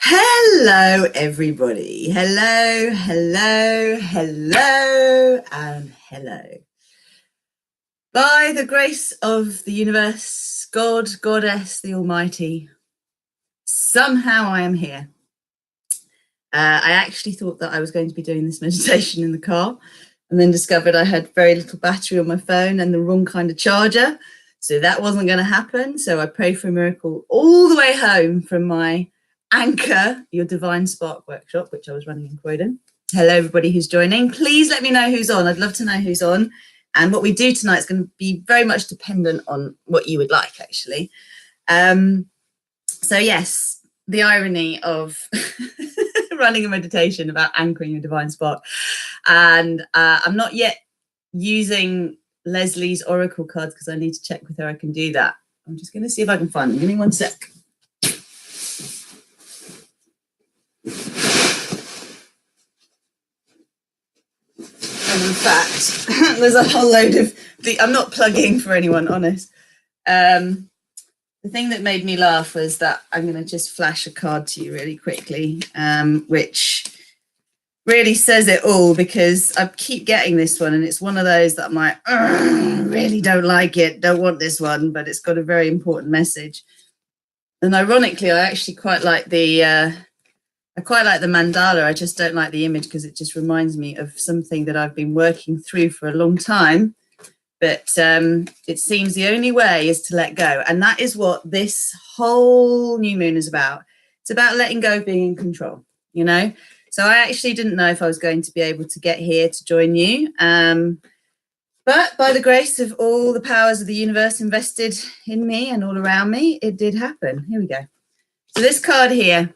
Hello, everybody. Hello, hello, hello, and hello. By the grace of the universe, God, Goddess, the Almighty, somehow I am here. I actually thought that I was going to be doing this meditation in the car and then discovered I had very little battery on my phone and the wrong kind of charger. So that wasn't going to happen. So I prayed for a miracle all the way home from my Anchor, Your Divine Spark workshop, which I was running in Croydon. Hello, everybody who's joining. Please let me know who's on. I'd love to know who's on. And what we do tonight is going to be very much dependent on what you would like, actually. So yes, the irony of running a meditation about anchoring your divine spark. And I'm not yet using Leslie's oracle cards because I need to check with her I can do that. I'm just going to see if I can find them. Give me one sec. And in fact, there's a whole load of I'm not plugging for anyone, honest. The thing that made me laugh was that I'm going to just flash a card to you really quickly, which really says it all, because I keep getting this one and it's one of those that I'm like, really don't like it, don't want this one, but it's got a very important message. And ironically, I actually quite like the mandala. I just don't like the image because it just reminds me of something that I've been working through for a long time. But it seems the only way is to let go. And that is what this whole new moon is about. It's about letting go of being in control, you know? So I actually didn't know if I was going to be able to get here to join you. But by the grace of all the powers of the universe invested in me and all around me, it did happen. Here we go. So this card here,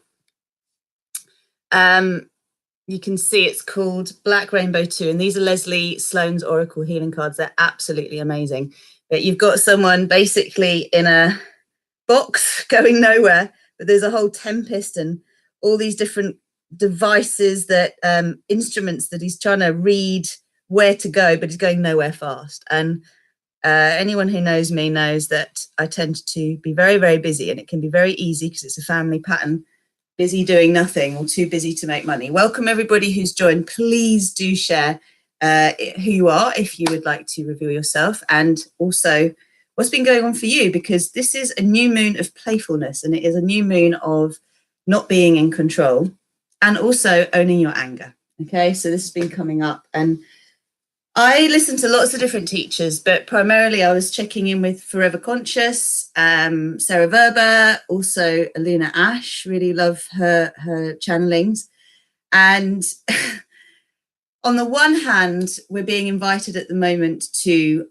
you can see it's called Black Rainbow 2. And these are Leslie Sloan's Oracle Healing cards. They're absolutely amazing. But you've got someone basically in a box going nowhere, but there's a whole tempest and all these different devices, that instruments that he's trying to read where to go, but he's going nowhere fast. And anyone who knows me knows that I tend to be very, very busy, and it can be very easy because it's a family pattern. Busy doing nothing or too busy to make money. Welcome everybody who's joined. Please do share who you are if you would like to reveal yourself, and also what's been going on for you, because this is a new moon of playfulness, and it is a new moon of not being in control and also owning your anger. Okay, so this has been coming up, and I listen to lots of different teachers, but primarily I was checking in with Forever Conscious, Sarah Verber, also Aluna Ash. Really love her channelings. And on the one hand, we're being invited at the moment to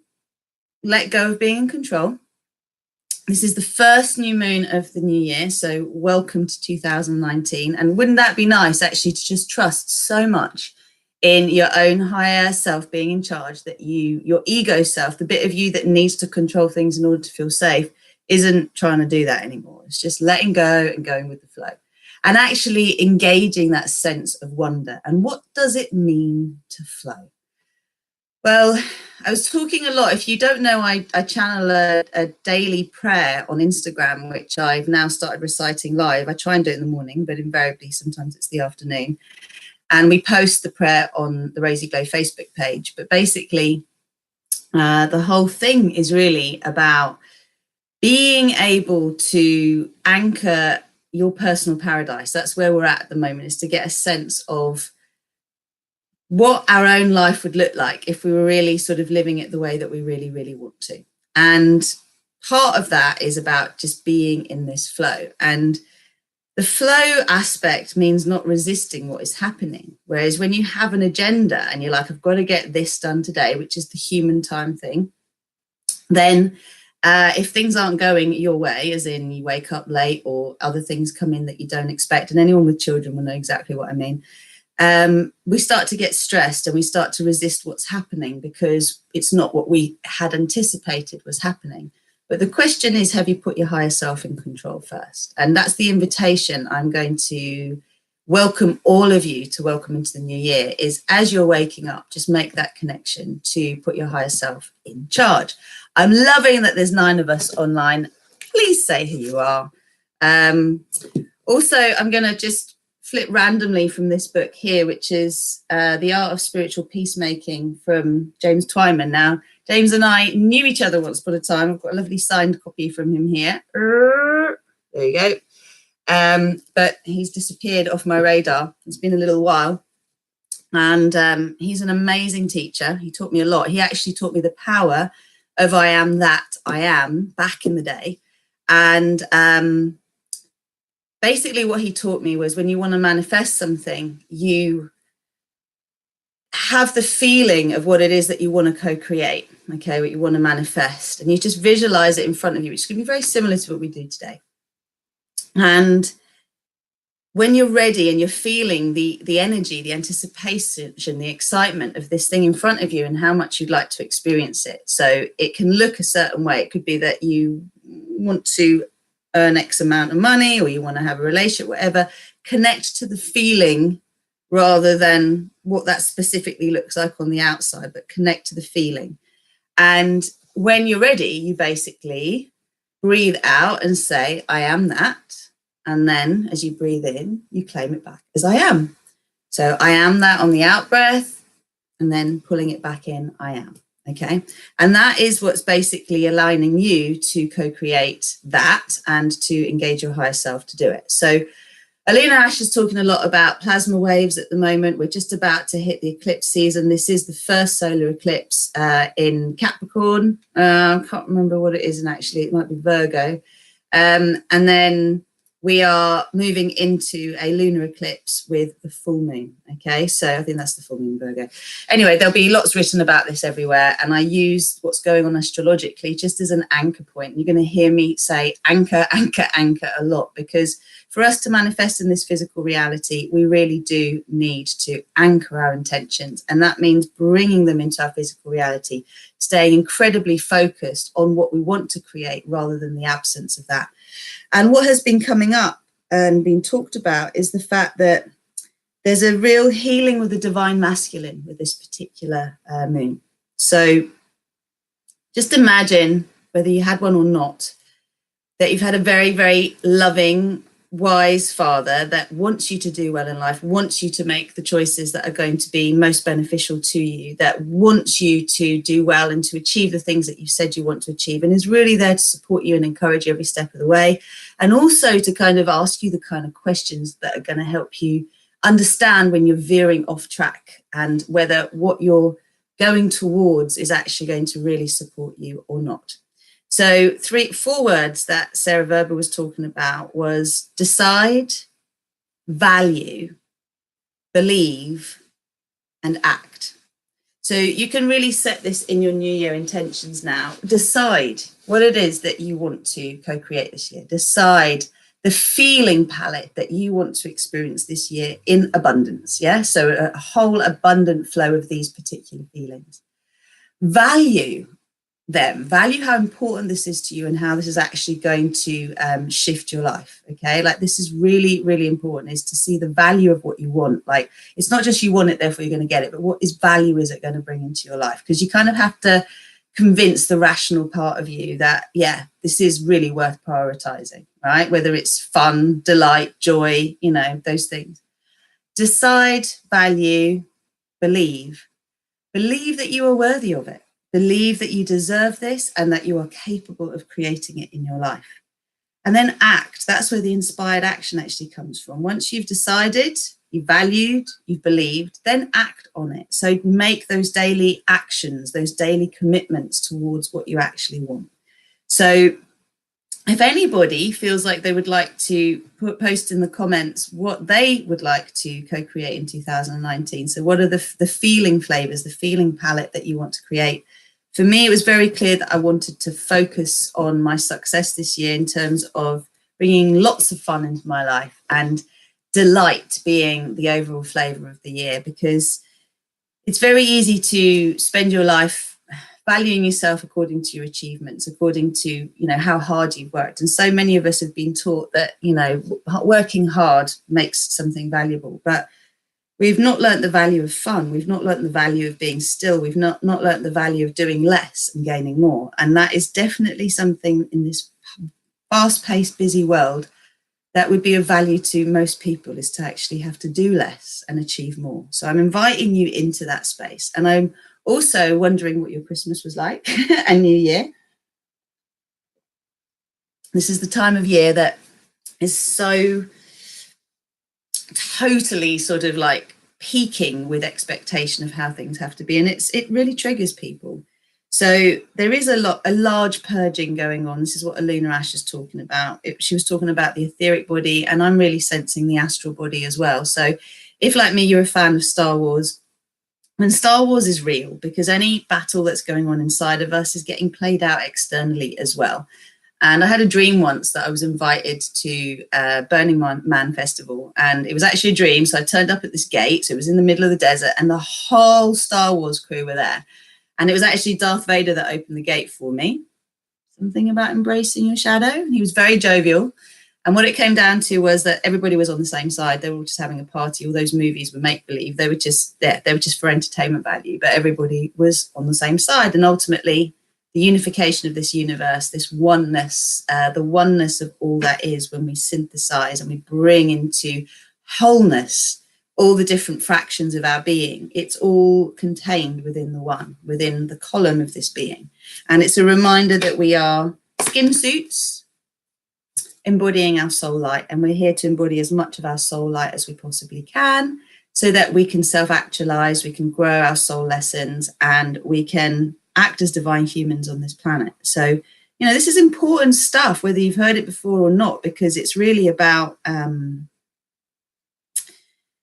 let go of being in control. This is the first new moon of the new year, so welcome to 2019. And wouldn't that be nice, actually, to just trust so much in your own higher self being in charge, that your ego self, the bit of you that needs to control things in order to feel safe, isn't trying to do that anymore. It's just letting go and going with the flow, and actually engaging that sense of wonder. And what does it mean to flow? Well, I was talking a lot. If you don't know, I channel a daily prayer on Instagram, which I've now started reciting live. I try and do it in the morning, but invariably sometimes it's the afternoon. And we post the prayer on the Rosie Glow Facebook page. But basically, the whole thing is really about being able to anchor your personal paradise. That's where we're at the moment, is to get a sense of what our own life would look like if we were really sort of living it the way that we really, really want to. And part of that is about just being in this flow. And the flow aspect means not resisting what is happening. Whereas when you have an agenda and you're like, I've got to get this done today, which is the human time thing, then if things aren't going your way, as in you wake up late or other things come in that you don't expect, and anyone with children will know exactly what I mean, we start to get stressed and we start to resist what's happening because it's not what we had anticipated was happening. But the question is, have you put your higher self in control first? And that's the invitation I'm going to welcome all of you to welcome into the new year, is as you're waking up, just make that connection to put your higher self in charge. I'm loving that there's 9 of us online. Please say who you are. Also, I'm going to just flip randomly from this book here, which is The Art of Spiritual Peacemaking from James Twyman. Now, James and I knew each other once upon a time. I've got a lovely signed copy from him here. There you go. But he's disappeared off my radar. It's been a little while. And he's an amazing teacher. He taught me a lot. He actually taught me the power of I am that I am back in the day. And basically what he taught me was when you want to manifest something, you have the feeling of what it is that you want to co-create, okay, what you want to manifest. And you just visualize it in front of you, which is going to be very similar to what we do today. And when you're ready and you're feeling the energy, the anticipation, the excitement of this thing in front of you and how much you'd like to experience it. So it can look a certain way. It could be that you want to earn X amount of money, or you want to have a relationship, whatever. Connect to the feeling rather than what that specifically looks like on the outside, but connect to the feeling. And when you're ready, you basically breathe out and say, I am that. And then as you breathe in, you claim it back as I am. So I am that on the out breath, and then pulling it back in, I am. Okay. And that is what's basically aligning you to co-create that and to engage your higher self to do it. So Alina Ash is talking a lot about plasma waves at the moment. We're just about to hit the eclipse season. This is the first solar eclipse in Capricorn. I can't remember what it is, and actually it might be Virgo. And then we are moving into a lunar eclipse with the full moon. Okay, so I think that's the full moon, Virgo. Anyway, there'll be lots written about this everywhere, and I use what's going on astrologically just as an anchor point. You're going to hear me say anchor, anchor, anchor a lot, because for us to manifest in this physical reality, we really do need to anchor our intentions, and that means bringing them into our physical reality, staying incredibly focused on what we want to create rather than the absence of that. And what has been coming up and been talked about is the fact that there's a real healing with the divine masculine with this particular moon. So just imagine, whether you had one or not, that you've had a very, very loving, wise father that wants you to do well in life, wants you to make the choices that are going to be most beneficial to you, that wants you to do well and to achieve the things that you said you want to achieve, and is really there to support you and encourage you every step of the way, and also to kind of ask you the kind of questions that are going to help you understand when you're veering off track and whether what you're going towards is actually going to really support you or not. So 4 words that Sarah Verber was talking about was decide, value, believe, and act. So you can really set this in your New Year intentions now. Decide what it is that you want to co-create this year. Decide the feeling palette that you want to experience this year in abundance. Yeah, so a whole abundant flow of these particular feelings. Value them, value how important this is to you and how this is actually going to shift your life. Okay, like this is really, really important, is to see the value of what you want. Like it's not just you want it, therefore you're going to get it, but what is value is it going to bring into your life? Because you kind of have to convince the rational part of you that, yeah, this is really worth prioritizing, right? Whether it's fun, delight, joy, you know, those things. Decide, value, believe. Believe that you are worthy of it. Believe that you deserve this and that you are capable of creating it in your life. And then act. That's where the inspired action actually comes from. Once you've decided, you've valued, you've believed, then act on it. So make those daily actions, those daily commitments towards what you actually want. So if anybody feels like they would like to post in the comments what they would like to co-create in 2019. So what are the feeling flavors, the feeling palette that you want to create? For me, it was very clear that I wanted to focus on my success this year in terms of bringing lots of fun into my life and delight being the overall flavor of the year, because it's very easy to spend your life valuing yourself according to your achievements, according to, you know, how hard you've worked. And so many of us have been taught that, you know, working hard makes something valuable, but we've not learnt the value of fun. We've not learnt the value of being still. We've not learnt the value of doing less and gaining more. And that is definitely something in this fast-paced, busy world that would be of value to most people, is to actually have to do less and achieve more. So I'm inviting you into that space. And I'm also wondering what your Christmas was like and New Year. This is the time of year that is so totally sort of like peaking with expectation of how things have to be. And it really triggers people. So there is a large purging going on. This is what Aluna Ash is talking about. She was talking about the etheric body, and I'm really sensing the astral body as well. So if, like me, you're a fan of Star Wars, and Star Wars is real, because any battle that's going on inside of us is getting played out externally as well. And I had a dream once that I was invited to Burning Man Festival, and it was actually a dream. So I turned up at this gate. So it was in the middle of the desert, and the whole Star Wars crew were there. And it was actually Darth Vader that opened the gate for me. Something about embracing your shadow. He was very jovial. And what it came down to was that everybody was on the same side. They were all just having a party. All those movies were make-believe. They were just there. They were just for entertainment value. But everybody was on the same side. And ultimately, the unification of this universe, this oneness, the oneness of all that is, when we synthesize and we bring into wholeness all the different fractions of our being, it's all contained within the one, within the column of this being. And it's a reminder that we are skin suits embodying our soul light, and we're here to embody as much of our soul light as we possibly can, so that we can self-actualize, we can grow our soul lessons, and we can act as divine humans on this planet. So, you know, this is important stuff, whether you've heard it before or not, because it's really about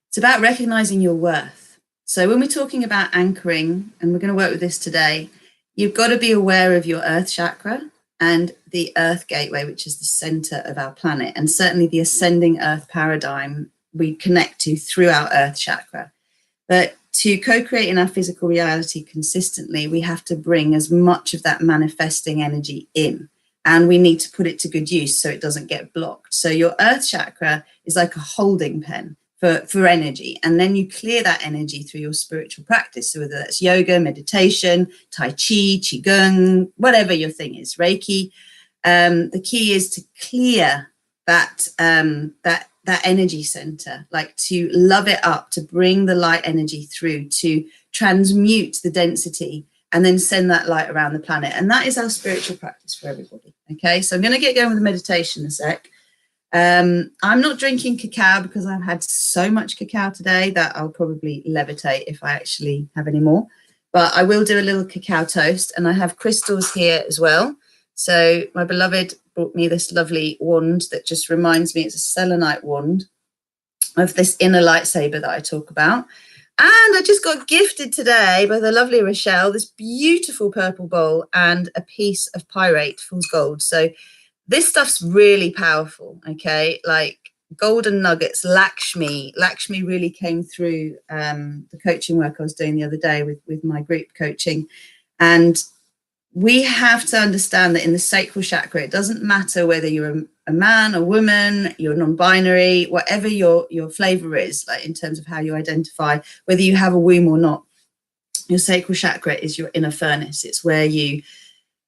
it's about recognizing your worth. So when we're talking about anchoring, and we're going to work with this today, you've got to be aware of your earth chakra and the earth gateway, which is the center of our planet. And certainly the ascending earth paradigm we connect to through our earth chakra. But to co-create in our physical reality consistently, we have to bring as much of that manifesting energy in. And we need to put it to good use so it doesn't get blocked. So your earth chakra is like a holding pen for energy. And then you clear that energy through your spiritual practice. So whether that's yoga, meditation, Tai Chi, Qigong, whatever your thing is, Reiki. The key is to clear that energy center, like to love it up, to bring the light energy through, to transmute the density, and then send that light around the planet. And that is our spiritual practice for everybody. Okay, so I'm going to get going with the meditation in a sec. I'm not drinking cacao because I've had so much cacao today that I'll probably levitate if I actually have any more. But I will do a little cacao toast, and I have crystals here as well. So my beloved brought me this lovely wand that just reminds me, it's a selenite wand, of this inner lightsaber that I talk about. And I just got gifted today by the lovely Rochelle this beautiful purple bowl and a piece of pyrite, fool's gold. So this stuff's really powerful, okay? Like golden nuggets, Lakshmi really came through the coaching work I was doing the other day with my group coaching. And we have to understand that in the sacral chakra, it doesn't matter whether you're a man, a woman, you're non-binary, whatever your flavor is, like in terms of how you identify, whether you have a womb or not. Your sacral chakra is your inner furnace. It's where you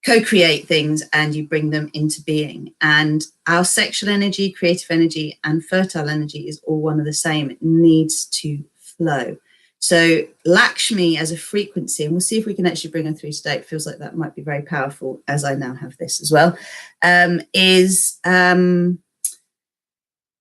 co-create things and you bring them into being. And our sexual energy, creative energy, and fertile energy is all one of the same. It needs to flow. So Lakshmi as a frequency, and we'll see if we can actually bring her through today. It feels like that might be very powerful, as I now have this as well,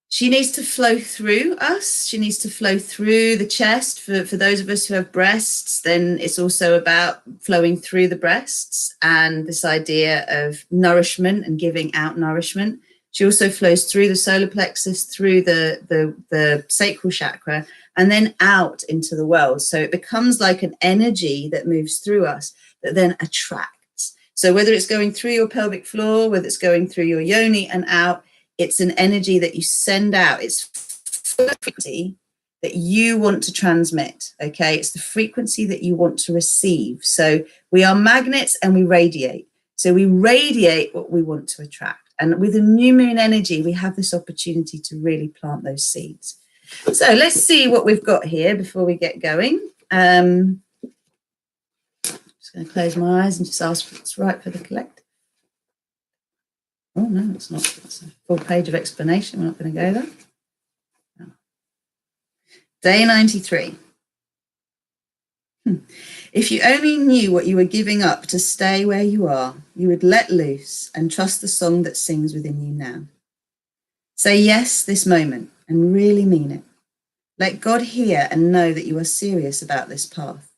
she needs to flow through us. She needs to flow through the chest. For those of us who have breasts, then it's also about flowing through the breasts and this idea of nourishment and giving out nourishment. She also flows through the solar plexus, through the sacral chakra, and then out into the world. So it becomes like an energy that moves through us that then attracts. So whether it's going through your pelvic floor, whether it's going through your yoni and out, it's an energy that you send out. It's frequency that you want to transmit, okay? It's the frequency that you want to receive. So we are magnets and we radiate. So we radiate what we want to attract. And with the new moon energy, we have this opportunity to really plant those seeds. So let's see what we've got here before we get going. Just going to close my eyes and just ask what's right for the collective. Oh, no, it's not. It's a full page of explanation. We're not going to go there. No. Day 93. If you only knew what you were giving up to stay where you are, you would let loose and trust the song that sings within you now. Say yes this moment and really mean it. Let God hear and know that you are serious about this path.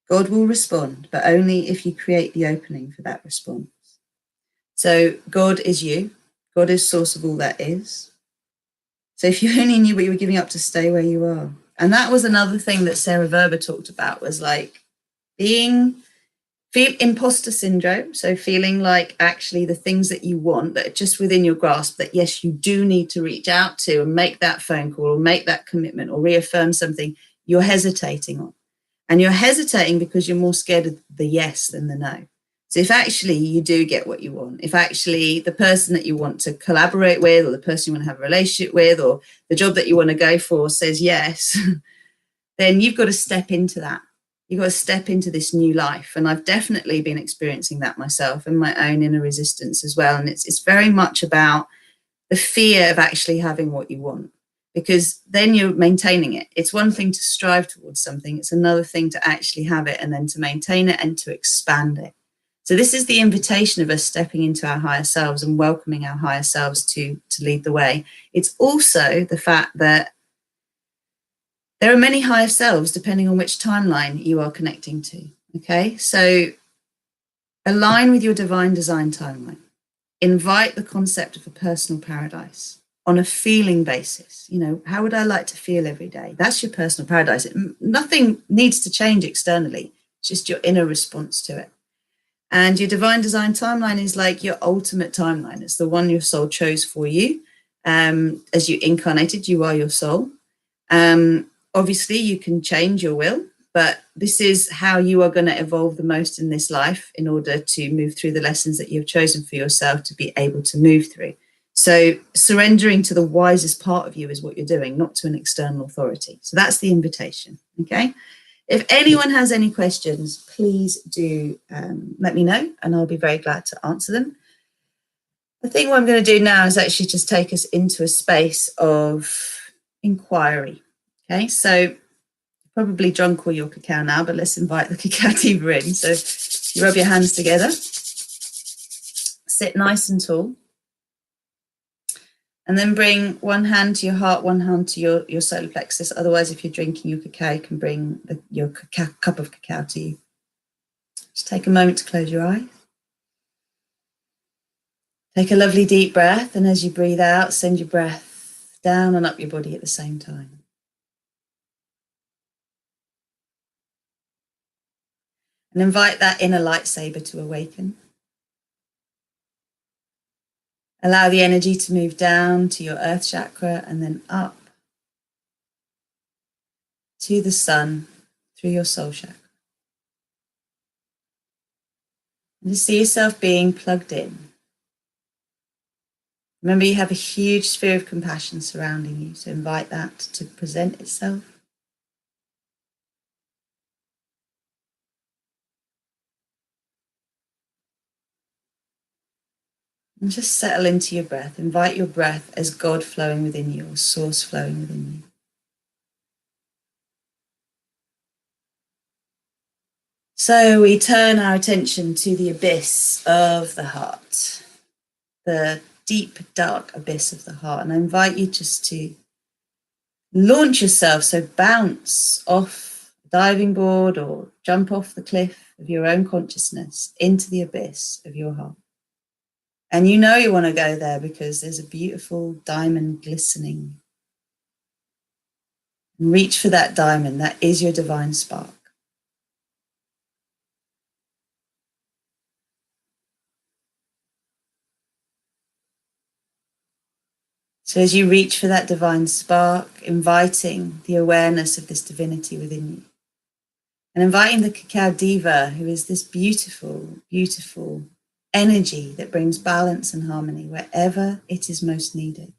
God will respond, but only if you create the opening for that response. So God is you. God is source of all that is. So if you only knew what you were giving up to stay where you are. And that was another thing that Sarah Verber talked about, was like feel imposter syndrome. So feeling like actually the things that you want that are just within your grasp, that yes, you do need to reach out to and make that phone call or make that commitment or reaffirm something you're hesitating on. And you're hesitating because you're more scared of the yes than the no. So if actually you do get what you want, if actually the person that you want to collaborate with or the person you want to have a relationship with or the job that you want to go for says yes, then you've got to step into that. You've got to step into this new life. And I've definitely been experiencing that myself and my own inner resistance as well. And it's very much about the fear of actually having what you want, because then you're maintaining it. It's one thing to strive towards something. It's another thing to actually have it and then to maintain it and to expand it. So this is the invitation of us stepping into our higher selves and welcoming our higher selves to lead the way. It's also the fact that there are many higher selves depending on which timeline you are connecting to. Okay, so align with your divine design timeline. Invite the concept of a personal paradise on a feeling basis. You know, how would I like to feel every day? That's your personal paradise. Nothing needs to change externally. It's just your inner response to it. And your divine design timeline is like your ultimate timeline. It's the one your soul chose for you. As you incarnated, you are your soul. Obviously, you can change your will, but this is how you are going to evolve the most in this life in order to move through the lessons that you've chosen for yourself to be able to move through. So surrendering to the wisest part of you is what you're doing, not to an external authority. So that's the invitation, okay? If anyone has any questions, please do let me know and I'll be very glad to answer them. I think what I'm going to do now is actually just take us into a space of inquiry. Okay, so you're probably drunk all your cacao now, but let's invite the cacao diva in. So you rub your hands together, sit nice and tall, and then bring one hand to your heart, one hand to your solar plexus. Otherwise, if you're drinking your cacao, you can bring your cup of cacao to you. Just take a moment to close your eyes. Take a lovely deep breath, and as you breathe out, send your breath down and up your body at the same time. And invite that inner lightsaber to awaken. Allow the energy to move down to your earth chakra and then up to the sun through your soul chakra. And just see yourself being plugged in. Remember, you have a huge sphere of compassion surrounding you, so invite that to present itself. And just settle into your breath. Invite your breath as God flowing within you, or source flowing within you. So we turn our attention to the abyss of the heart, the deep, dark abyss of the heart. And I invite you just to launch yourself, so bounce off a diving board or jump off the cliff of your own consciousness into the abyss of your heart. And you know you want to go there because there's a beautiful diamond glistening. And reach for that diamond. That is your divine spark. So as you reach for that divine spark, inviting the awareness of this divinity within you. And inviting the cacao diva, who is this beautiful, beautiful energy that brings balance and harmony wherever it is most needed,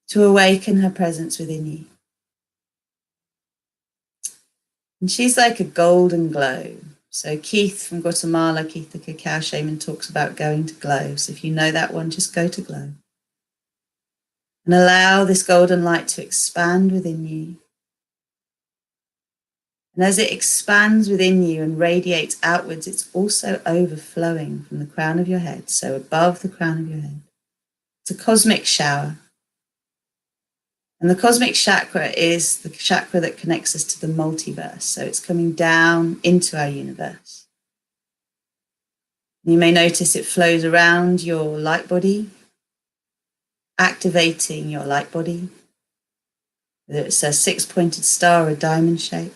to awaken her presence within you. And she's like a golden glow. So Keith from Guatemala, Keith the Cacao Shaman, talks about going to glow. So if you know that one, just go to glow. And allow this golden light to expand within you. And as it expands within you and radiates outwards, it's also overflowing from the crown of your head, so above the crown of your head. It's a cosmic shower. And the cosmic chakra is the chakra that connects us to the multiverse. So it's coming down into our universe. You may notice it flows around your light body, activating your light body. Whether it's a six-pointed star or a diamond shape.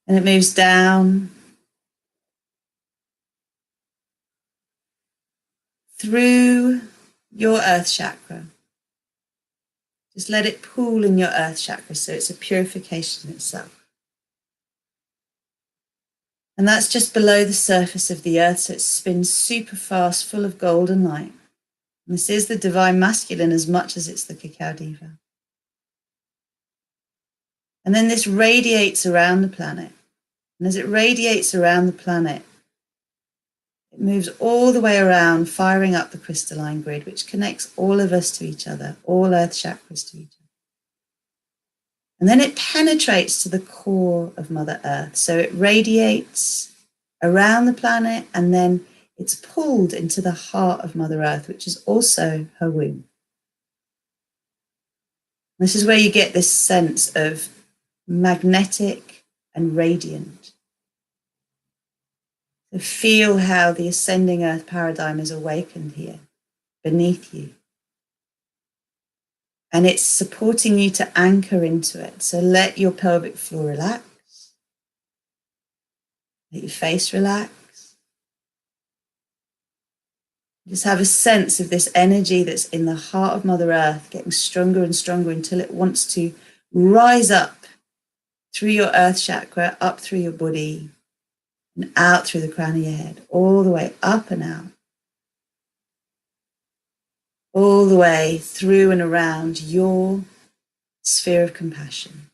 And it moves down through your earth chakra. Just let it pool in your earth chakra, so it's a purification in itself. And that's just below the surface of the earth, so it spins super fast, full of golden light. And this is the divine masculine as much as it's the cacao diva. And then this radiates around the planet. And as it radiates around the planet, it moves all the way around, firing up the crystalline grid, which connects all of us to each other, all earth chakras to each other. And then it penetrates to the core of Mother Earth. So it radiates around the planet, and then it's pulled into the heart of Mother Earth, which is also her womb. This is where you get this sense of magnetic and radiant. So feel how the ascending earth paradigm is awakened here, beneath you. And it's supporting you to anchor into it. So let your pelvic floor relax. Let your face relax. Just have a sense of this energy that's in the heart of Mother Earth, getting stronger and stronger until it wants to rise up through your earth chakra, up through your body, and out through the crown of your head, all the way up and out. All the way through and around your sphere of compassion.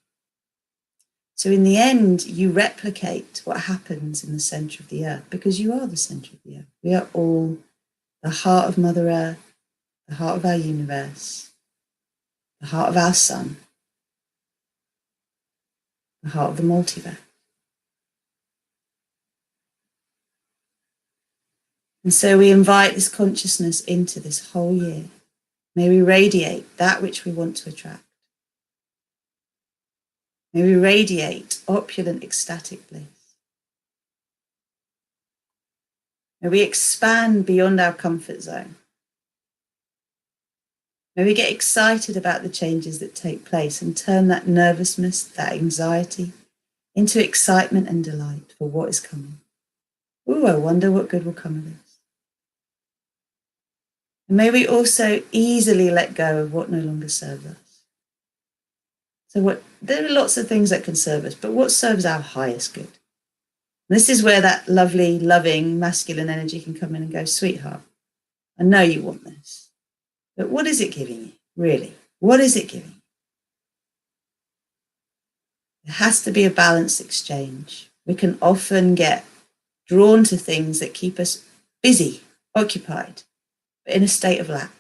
So in the end, you replicate what happens in the center of the earth, because you are the center of the earth. We are all the heart of Mother Earth, the heart of our universe, the heart of our sun, the heart of the multiverse. And so we invite this consciousness into this whole year. May we radiate that which we want to attract. May we radiate opulent, ecstatic bliss. May we expand beyond our comfort zone. May we get excited about the changes that take place and turn that nervousness, that anxiety, into excitement and delight for what is coming. Ooh, I wonder what good will come of this. And may we also easily let go of what no longer serves us. So there are lots of things that can serve us, but what serves our highest good? And this is where that lovely, loving, masculine energy can come in and go, sweetheart, I know you want this, but what is it giving you, really? What is it giving you? There has to be a balanced exchange. We can often get drawn to things that keep us busy, occupied, but in a state of lack.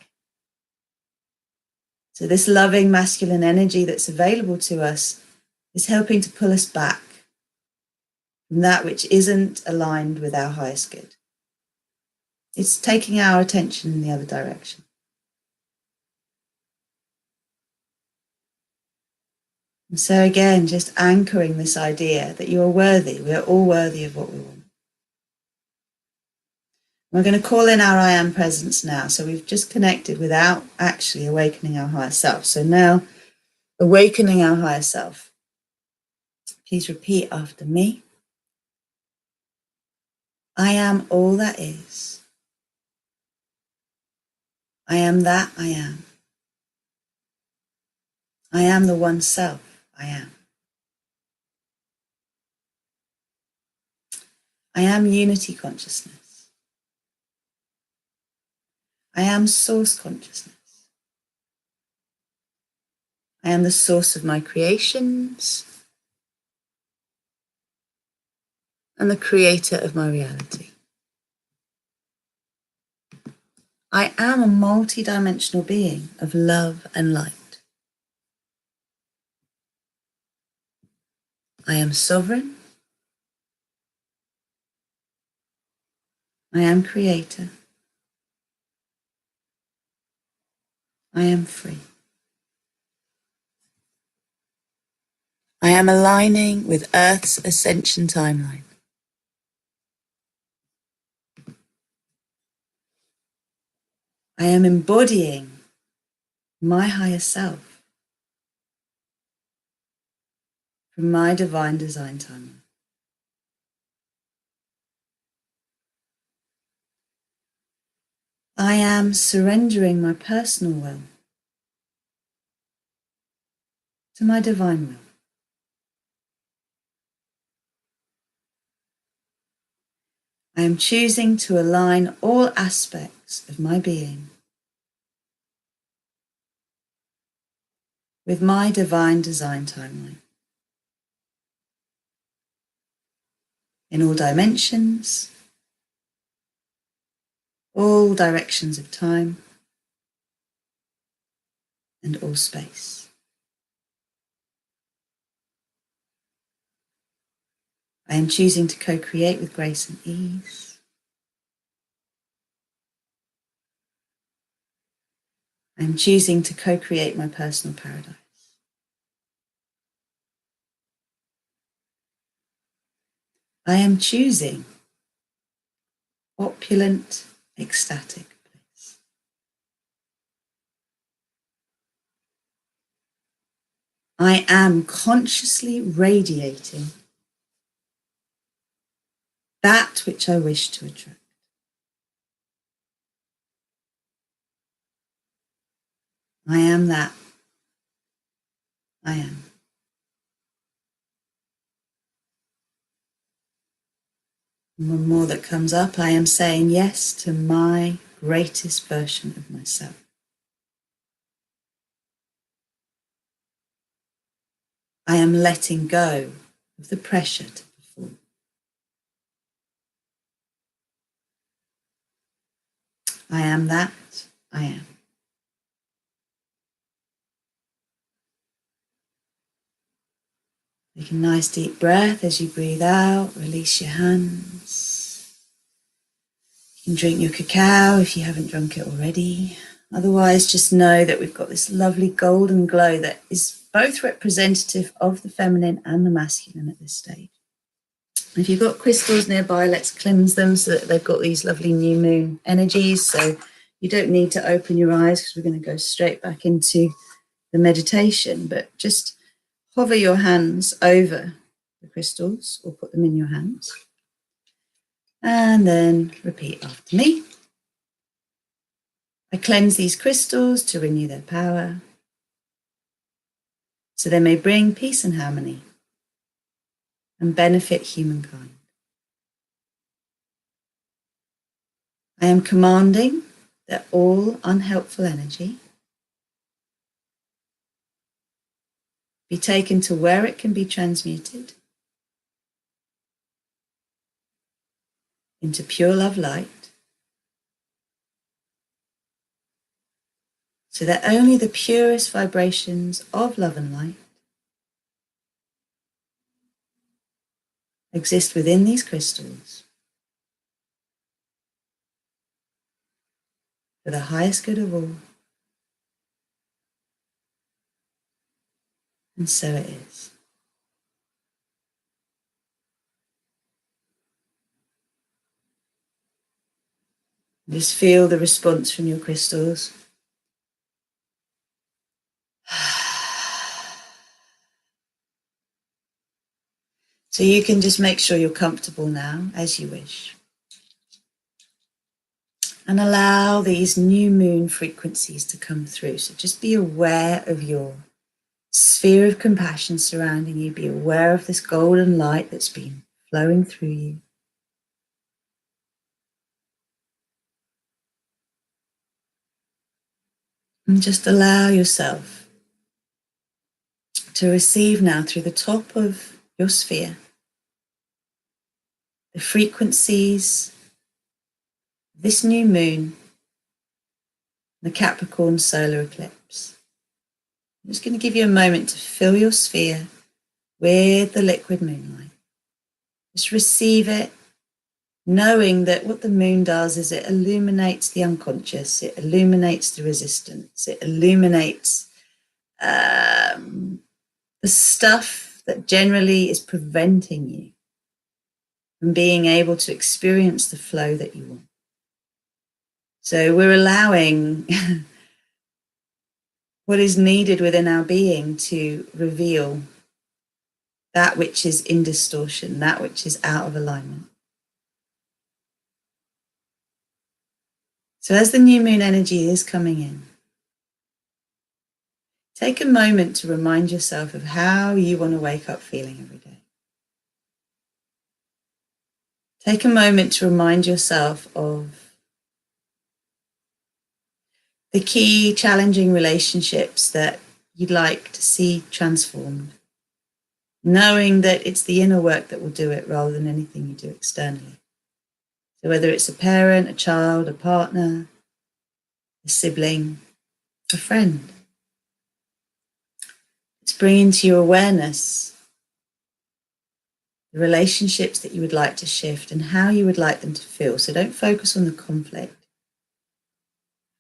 So this loving masculine energy that's available to us is helping to pull us back from that which isn't aligned with our highest good. It's taking our attention in the other direction. And so again, just anchoring this idea that you are worthy. We are all worthy of what we want. We're going to call in our I am presence now. So we've just connected without actually awakening our higher self. So now, awakening our higher self. Please repeat after me. I am all that is. I am that I am. I am the one self I am. I am unity consciousness. I am source consciousness. I am the source of my creations. and the creator of my reality. I am a multi-dimensional being of love and light. I am sovereign. I am creator. I am free. I am aligning with Earth's ascension timeline. I am embodying my higher self from my divine design timeline. I am surrendering my personal will to my divine will. I am choosing to align all aspects of my being with my divine design timeline. In all dimensions, all directions of time, and all space. I am choosing to co-create with grace and ease. I am choosing to co-create my personal paradise. I am choosing opulent, ecstatic bliss. I am consciously radiating that which I wish to attract. I am that. I am. And one more that comes up, I am saying yes to my greatest version of myself. I am letting go of the pressure to perform. I am that. I am. Take a nice deep breath as you breathe out. Release your hands. You can drink your cacao if you haven't drunk it already. Otherwise, just know that we've got this lovely golden glow that is both representative of the feminine and the masculine at this stage. If you've got crystals nearby, let's cleanse them so that they've got these lovely new moon energies. So you don't need to open your eyes because we're going to go straight back into the meditation, but just hover your hands over the crystals or put them in your hands. And then repeat after me. I cleanse these crystals to renew their power so they may bring peace and harmony and benefit humankind. I am commanding that all unhelpful energy be taken to where it can be transmuted into pure love light, so that only the purest vibrations of love and light exist within these crystals for the highest good of all. And so it is. Just feel the response from your crystals. So you can just make sure you're comfortable now as you wish. And allow these new moon frequencies to come through. So just be aware of your sphere of compassion surrounding you. Be aware of this golden light that's been flowing through you. And just allow yourself to receive now through the top of your sphere the frequencies, this new moon, the Capricorn solar eclipse. I'm just going to give you a moment to fill your sphere with the liquid moonlight. Just receive it, knowing that what the moon does is it illuminates the unconscious, it illuminates the resistance, it illuminates the stuff that generally is preventing you from being able to experience the flow that you want. So we're allowing what is needed within our being to reveal that which is in distortion, that which is out of alignment. So as the new moon energy is coming in, take a moment to remind yourself of how you want to wake up feeling every day. Take a moment to remind yourself of the key challenging relationships that you'd like to see transformed, knowing that it's the inner work that will do it rather than anything you do externally. So whether it's a parent, a child, a partner, a sibling, a friend, it's bringing to your awareness the relationships that you would like to shift and how you would like them to feel. So don't focus on the conflict.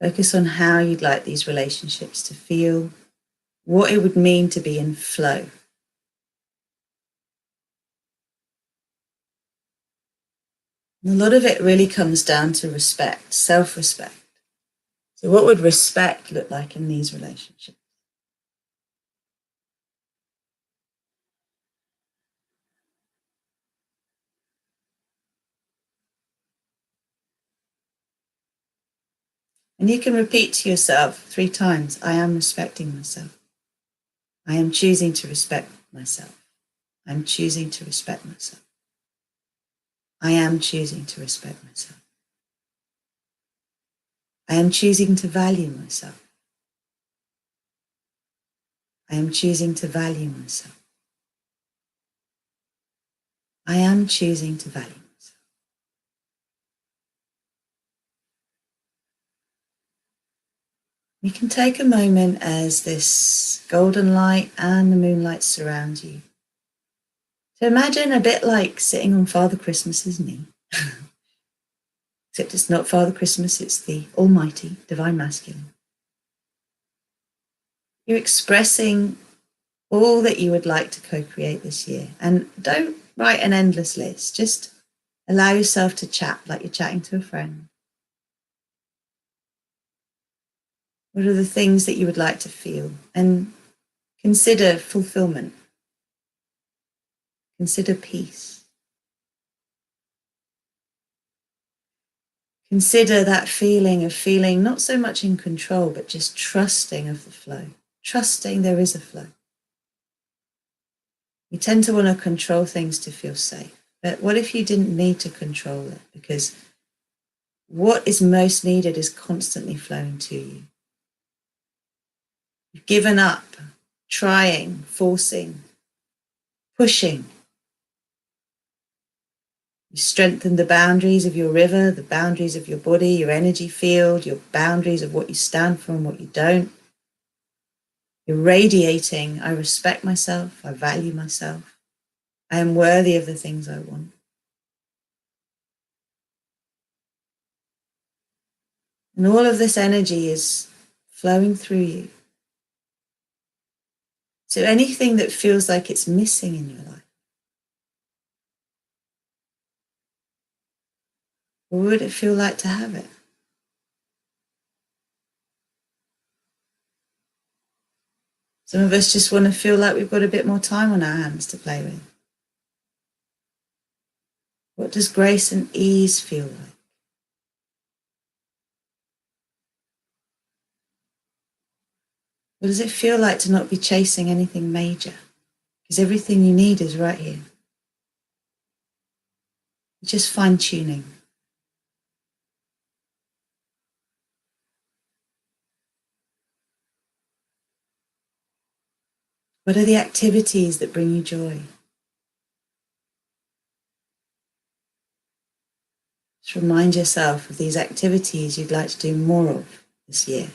Focus on how you'd like these relationships to feel, what it would mean to be in flow. And a lot of it really comes down to respect, self-respect. So what would respect look like in these relationships? And you can repeat to yourself 3 times, I am respecting myself. I am choosing to respect myself. I'm choosing to respect myself. I am choosing to respect myself. I am choosing to value myself. I am choosing to value myself. I am choosing to value myself. You can take a moment as this golden light and the moonlight surround you. So imagine a bit like sitting on Father Christmas's knee. Except it's not Father Christmas, it's the Almighty, Divine Masculine. You're expressing all that you would like to co-create this year. And don't write an endless list. Just allow yourself to chat like you're chatting to a friend. What are the things that you would like to feel? And consider fulfillment. Consider peace. Consider that feeling of feeling not so much in control, but just trusting of the flow. Trusting there is a flow. We tend to want to control things to feel safe. But what if you didn't need to control it? Because what is most needed is constantly flowing to you. You've given up trying, forcing, pushing. You strengthen the boundaries of your river, the boundaries of your body, your energy field, your boundaries of what you stand for and what you don't. You're radiating, I respect myself, I value myself, I am worthy of the things I want. And all of this energy is flowing through you. So anything that feels like it's missing in your life, what would it feel like to have it? Some of us just want to feel like we've got a bit more time on our hands to play with. What does grace and ease feel like? What does it feel like to not be chasing anything major? Because everything you need is right here. Just fine-tuning. What are the activities that bring you joy? Just remind yourself of these activities you'd like to do more of this year.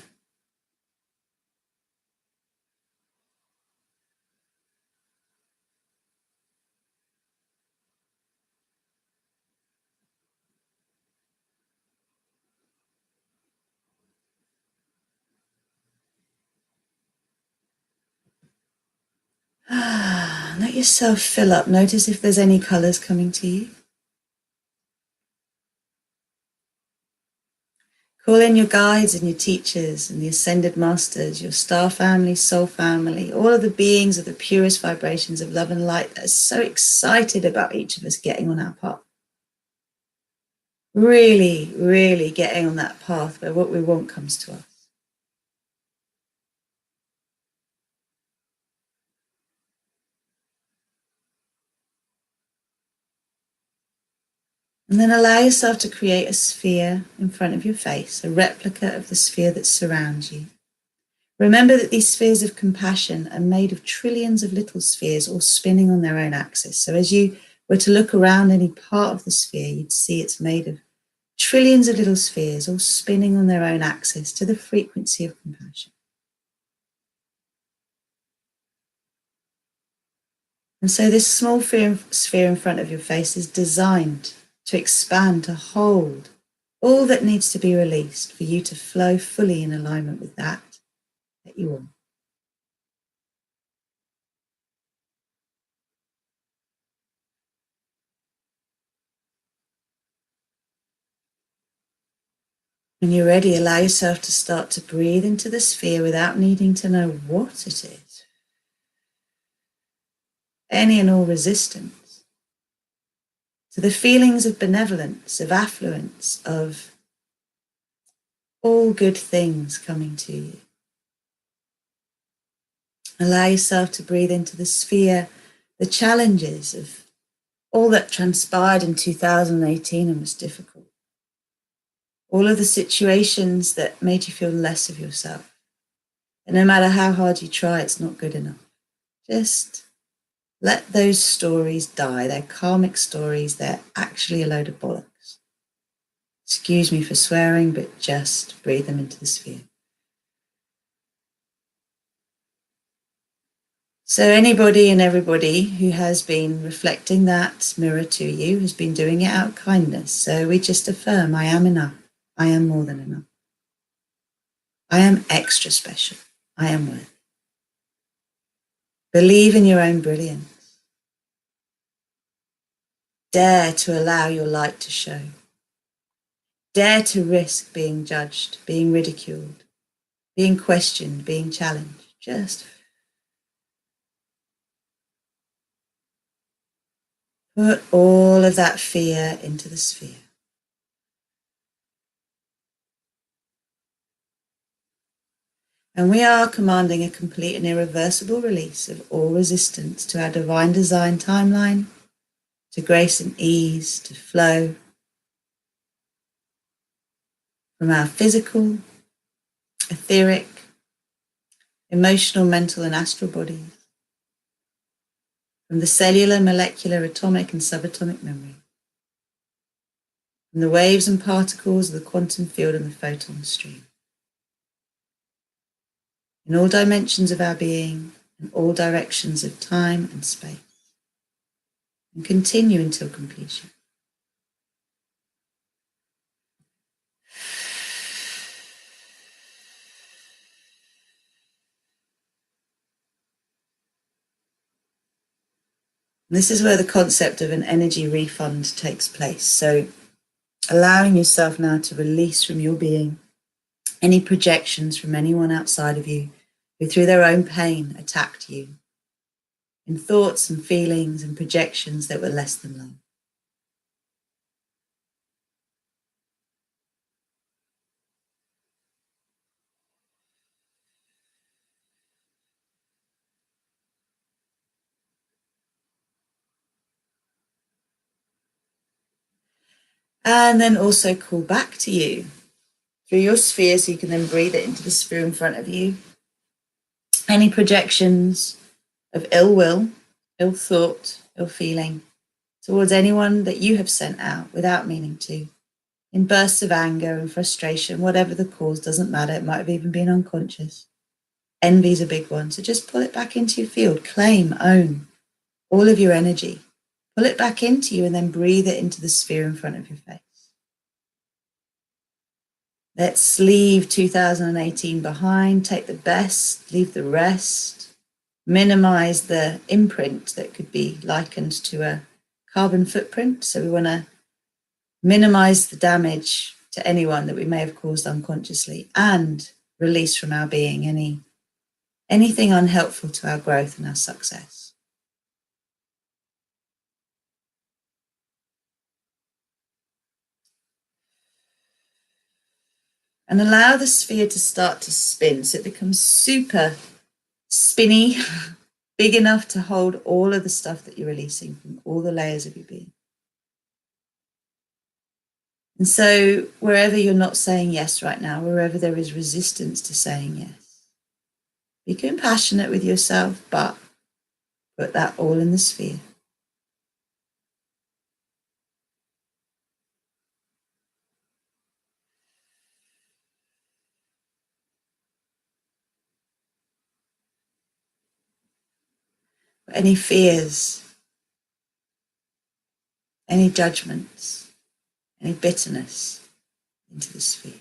Let yourself fill up. Notice if there's any colours coming to you. Call in your guides and your teachers and the ascended masters, your star family, soul family, all of the beings of the purest vibrations of love and light that are so excited about each of us getting on our path. Really, really getting on that path where what we want comes to us. And then allow yourself to create a sphere in front of your face, a replica of the sphere that surrounds you. Remember that these spheres of compassion are made of trillions of little spheres all spinning on their own axis. So as you were to look around any part of the sphere, you'd see it's made of trillions of little spheres all spinning on their own axis to the frequency of compassion. And so this small sphere in front of your face is designed to expand, to hold all that needs to be released for you to flow fully in alignment with that you want. When you're ready, allow yourself to start to breathe into the sphere without needing to know what it is. Any and all resistance to the feelings of benevolence, of affluence, of all good things coming to you. Allow yourself to breathe into the sphere, the challenges of all that transpired in 2018 and was difficult. All of the situations that made you feel less of yourself. And no matter how hard you try, it's not good enough. Just let those stories die. They're karmic stories. They're actually a load of bollocks. Excuse me for swearing, but just breathe them into the sphere. So anybody and everybody who has been reflecting that mirror to you has been doing it out of kindness. So we just affirm, I am enough. I am more than enough. I am extra special. I am worthy. Believe in your own brilliance. Dare to allow your light to show. Dare to risk being judged, being ridiculed, being questioned, being challenged. Just put all of that fear into the sphere. And we are commanding a complete and irreversible release of all resistance to our divine design timeline, to grace and ease, to flow from our physical, etheric, emotional, mental, and astral bodies, from the cellular, molecular, atomic, and subatomic memory, from the waves and particles of the quantum field and the photon stream. In all dimensions of our being, in all directions of time and space, and continue until completion. This is where the concept of an energy refund takes place. So allowing yourself now to release from your being any projections from anyone outside of you who through their own pain attacked you in thoughts and feelings and projections that were less than love. And then also call back to you through your sphere, so you can then breathe it into the sphere in front of you. Any projections of ill will, ill thought, ill feeling towards anyone that you have sent out without meaning to. in bursts of anger and frustration, whatever the cause, doesn't matter. It might have even been unconscious. Envy's a big one. So just pull it back into your field. Claim, own all of your energy. Pull it back into you and then breathe it into the sphere in front of your face. Let's leave 2018 behind. Take the best, leave the rest. Minimize the imprint that could be likened to a carbon footprint. So we want to minimize the damage to anyone that we may have caused unconsciously and release from our being anything unhelpful to our growth and our success. And allow the sphere to start to spin so it becomes super spinny, big enough to hold all of the stuff that you're releasing from all the layers of your being. And so wherever you're not saying yes right now, wherever there is resistance to saying yes, be compassionate with yourself, but put that all in the sphere. Any fears, any judgments, any bitterness into the sphere.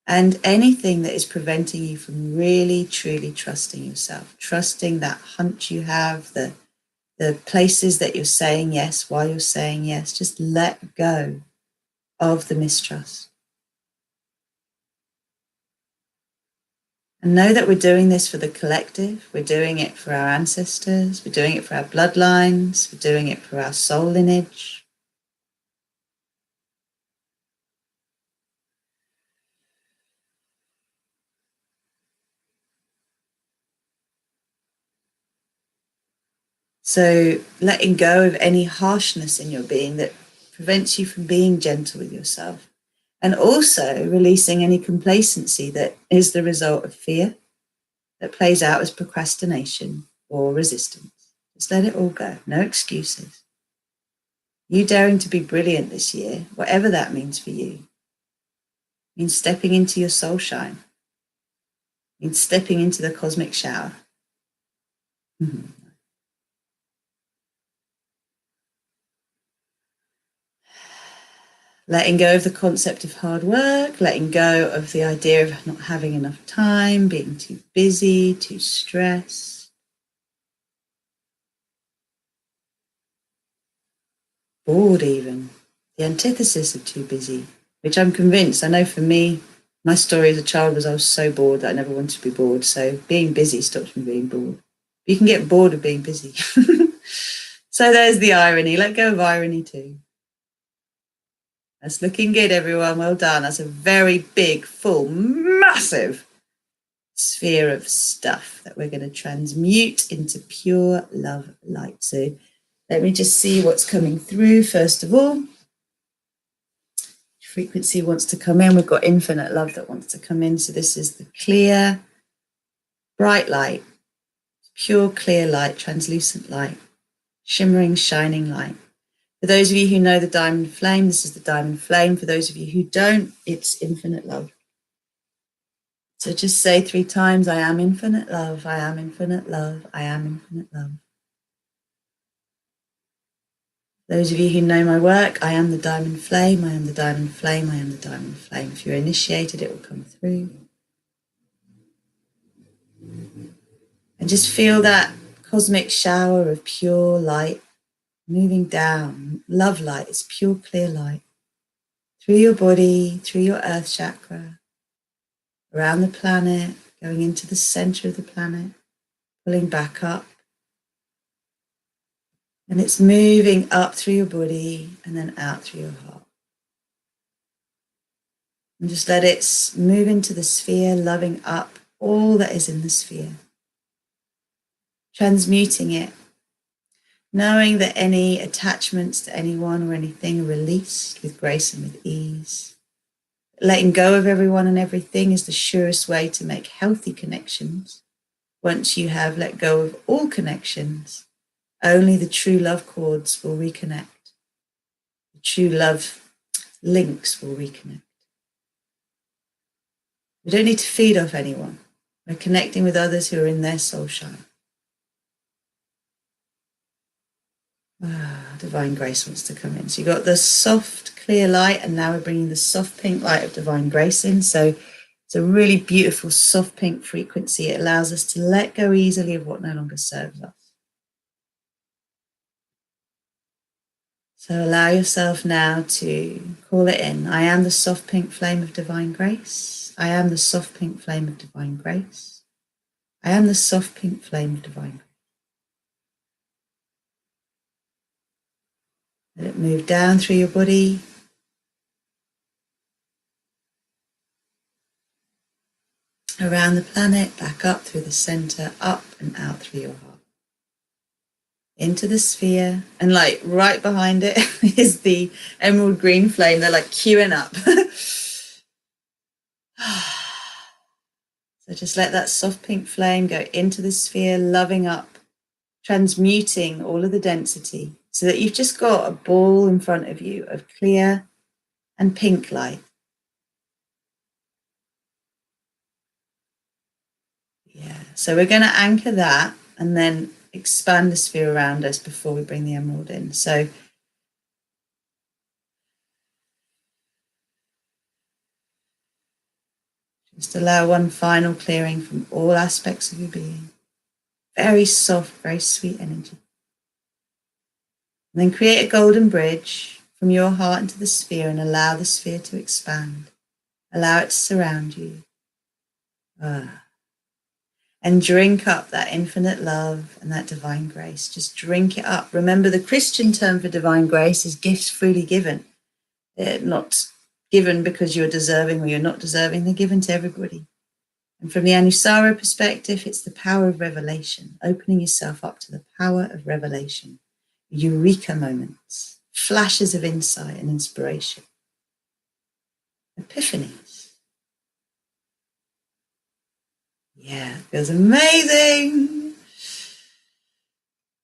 And anything that is preventing you from really, truly trusting yourself, trusting that hunch you have, the places that you're saying yes while you're saying yes, just let go of the mistrust. And know that we're doing this for the collective. We're doing it for our ancestors. We're doing it for our bloodlines. We're doing it for our soul lineage. So letting go of any harshness in your being that prevents you from being gentle with yourself. And also releasing any complacency that is the result of fear that plays out as procrastination or resistance. Just let it all go. No excuses. You daring to be brilliant this year, whatever that means for you, means stepping into your soul shine, means stepping into the cosmic shower. Mm-hmm. Letting go of the concept of hard work, letting go of the idea of not having enough time, being too busy, too stressed. Bored even, the antithesis of too busy, which I'm convinced, I know for me, my story as a child was I was so bored that I never wanted to be bored. So being busy stops me being bored. You can get bored of being busy. So there's the irony. Let go of irony too. That's looking good, everyone. Well done. That's a very big, full, massive sphere of stuff that we're going to transmute into pure love light. So let me just see what's coming through first of all. Frequency wants to come in. We've got infinite love that wants to come in. So this is the clear, bright light, pure clear light, translucent light, shimmering, shining light. For those of you who know the diamond flame, this is the diamond flame. For those of you who don't, it's infinite love. So just say 3 times, I am infinite love, I am infinite love, I am infinite love. Those of you who know my work, I am the diamond flame, I am the diamond flame, I am the diamond flame. If you're initiated, it will come through. And just feel that cosmic shower of pure light moving down. Love light is pure clear light through your body, through your earth chakra, around the planet, going into the center of the planet, pulling back up. And it's moving up through your body and then out through your heart. And just let it move into the sphere, loving up all that is in the sphere. Transmuting it, knowing that any attachments to anyone or anything are released with grace and with ease. Letting go of everyone and everything is the surest way to make healthy connections. Once you have let go of all connections, only the true love cords will reconnect. The true love links will reconnect. We don't need to feed off anyone. We're connecting with others who are in their soul shine. Divine grace wants to come in. So you've got the soft, clear light, and now we're bringing the soft pink light of divine grace in. So it's a really beautiful soft pink frequency. It allows us to let go easily of what no longer serves us. So allow yourself now to call it in. I am the soft pink flame of divine grace. I am the soft pink flame of divine grace. I am the soft pink flame of divine grace. Let it move down through your body. Around the planet, back up through the center, up and out through your heart. Into the sphere, and like right behind it is the emerald green flame. They're like queuing up. So just let that soft pink flame go into the sphere, loving up, transmuting all of the density so that you've just got a ball in front of you of clear and pink light. Yeah, so we're going to anchor that and then expand the sphere around us before we bring the emerald in. So just allow one final clearing from all aspects of your being. Very soft, very sweet energy. And then create a golden bridge from your heart into the sphere and allow the sphere to expand. Allow it to surround you. And drink up that infinite love and that divine grace. Just drink it up. Remember, the Christian term for divine grace is gifts freely given. They're not given because you're deserving or you're not deserving. They're given to everybody. And from the Anusara perspective, it's the power of revelation, opening yourself up to the power of revelation, eureka moments, flashes of insight and inspiration, epiphanies. Yeah, it feels amazing.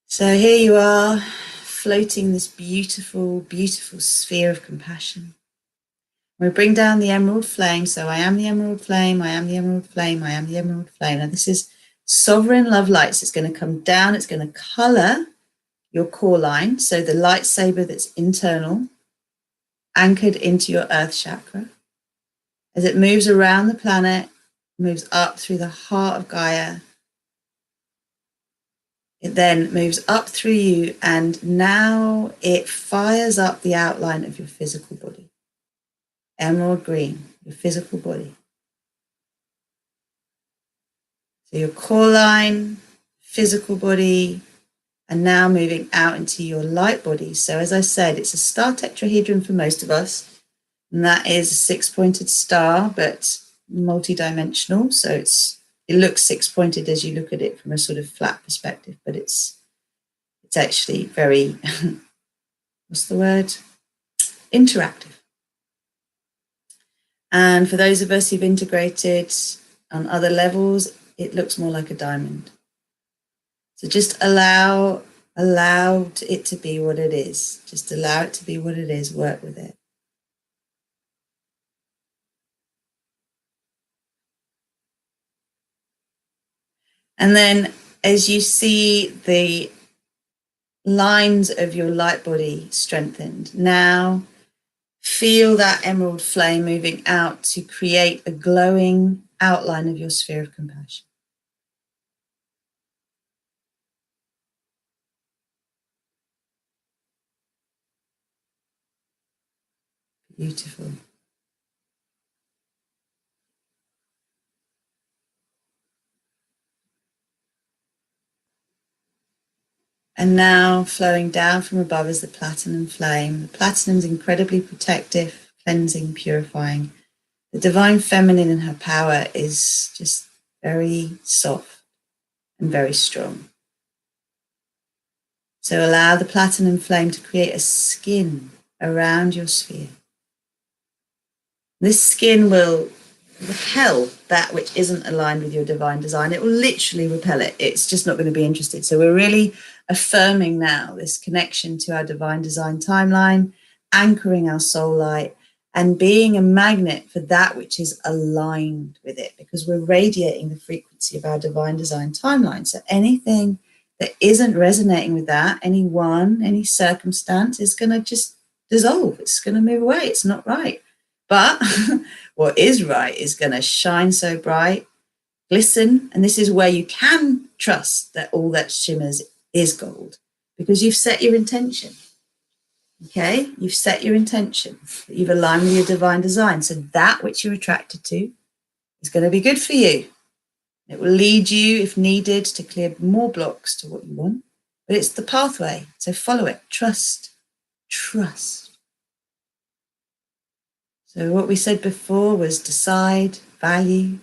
So here you are, floating this beautiful, beautiful sphere of compassion. We bring down the emerald flame. So I am the emerald flame, I am the emerald flame, I am the emerald flame. Now this is sovereign love lights. It's going to come down, it's going to color your core line. So the lightsaber that's internal, anchored into your earth chakra. As it moves around the planet, moves up through the heart of Gaia. It then moves up through you, and now it fires up the outline of your physical body. Emerald green, your physical body. So your core line, physical body, and now moving out into your light body. So as I said, it's a star tetrahedron for most of us, and that is a six-pointed star, but multi-dimensional. So it looks six-pointed as you look at it from a sort of flat perspective, but it's actually very, what's the word? Interactive. And for those of us who've integrated on other levels, it looks more like a diamond. So just allow it to be what it is. Just allow it to be what it is. Work with it. And then as you see the lines of your light body strengthened, now feel that emerald flame moving out to create a glowing outline of your sphere of compassion. Beautiful. And now flowing down from above is the platinum flame. The platinum is incredibly protective, cleansing, purifying. The divine feminine in her power is just very soft and very strong. So allow the platinum flame to create a skin around your sphere. This skin will repel that which isn't aligned with your divine design. It will literally repel it. It's just not going to be interested. So we're really affirming now this connection to our divine design timeline, anchoring our soul light, and being a magnet for that which is aligned with it, because we're radiating the frequency of our divine design timeline. So anything that isn't resonating with that, any circumstance is going to just dissolve. It's going to move away. It's not right. But what is right is going to shine so bright, glisten. And this is where you can trust that all that shimmers is gold, because you've set your intention. Okay, you've set your intention, you've aligned with your divine design. So that which you're attracted to is going to be good for you. It will lead you, if needed, to clear more blocks to what you want. But it's the pathway, so follow it. Trust. So what we said before was decide, value,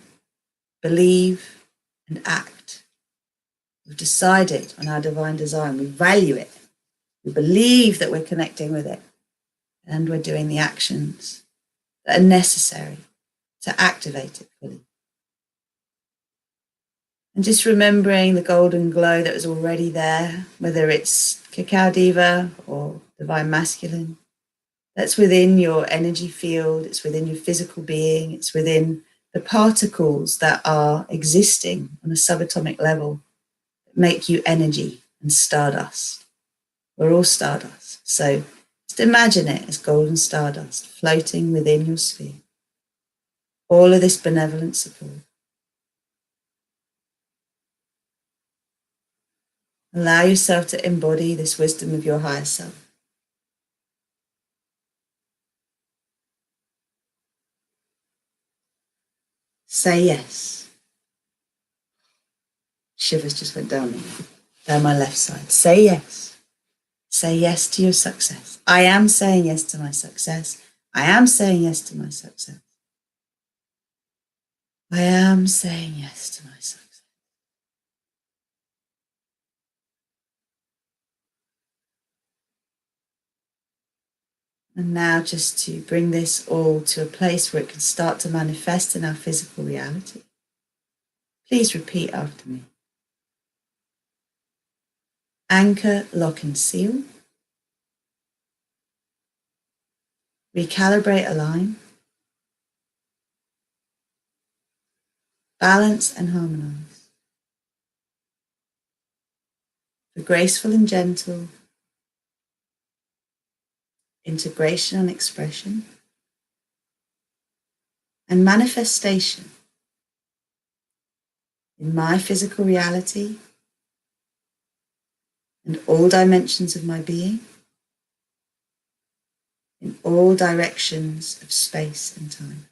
believe, and act. We've decided on our divine design. We value it. We believe that we're connecting with it. And we're doing the actions that are necessary to activate it fully. And just remembering the golden glow that was already there, whether it's Cacao Diva or Divine Masculine, that's within your energy field, it's within your physical being, it's within the particles that are existing on a subatomic level that make you energy and stardust. We're all stardust. So just imagine it as golden stardust floating within your sphere. All of this benevolent support. Allow yourself to embody this wisdom of your higher self. Say yes. Shivers just went down my left side. Say yes. Say yes to your success. I am saying yes to my success. I am saying yes to my success. I am saying yes to my success. And now just to bring this all to a place where it can start to manifest in our physical reality. Please repeat after me. Anchor, lock and seal. Recalibrate, align. Balance and harmonize. For graceful and gentle integration and expression and manifestation in my physical reality and all dimensions of my being, in all directions of space and time,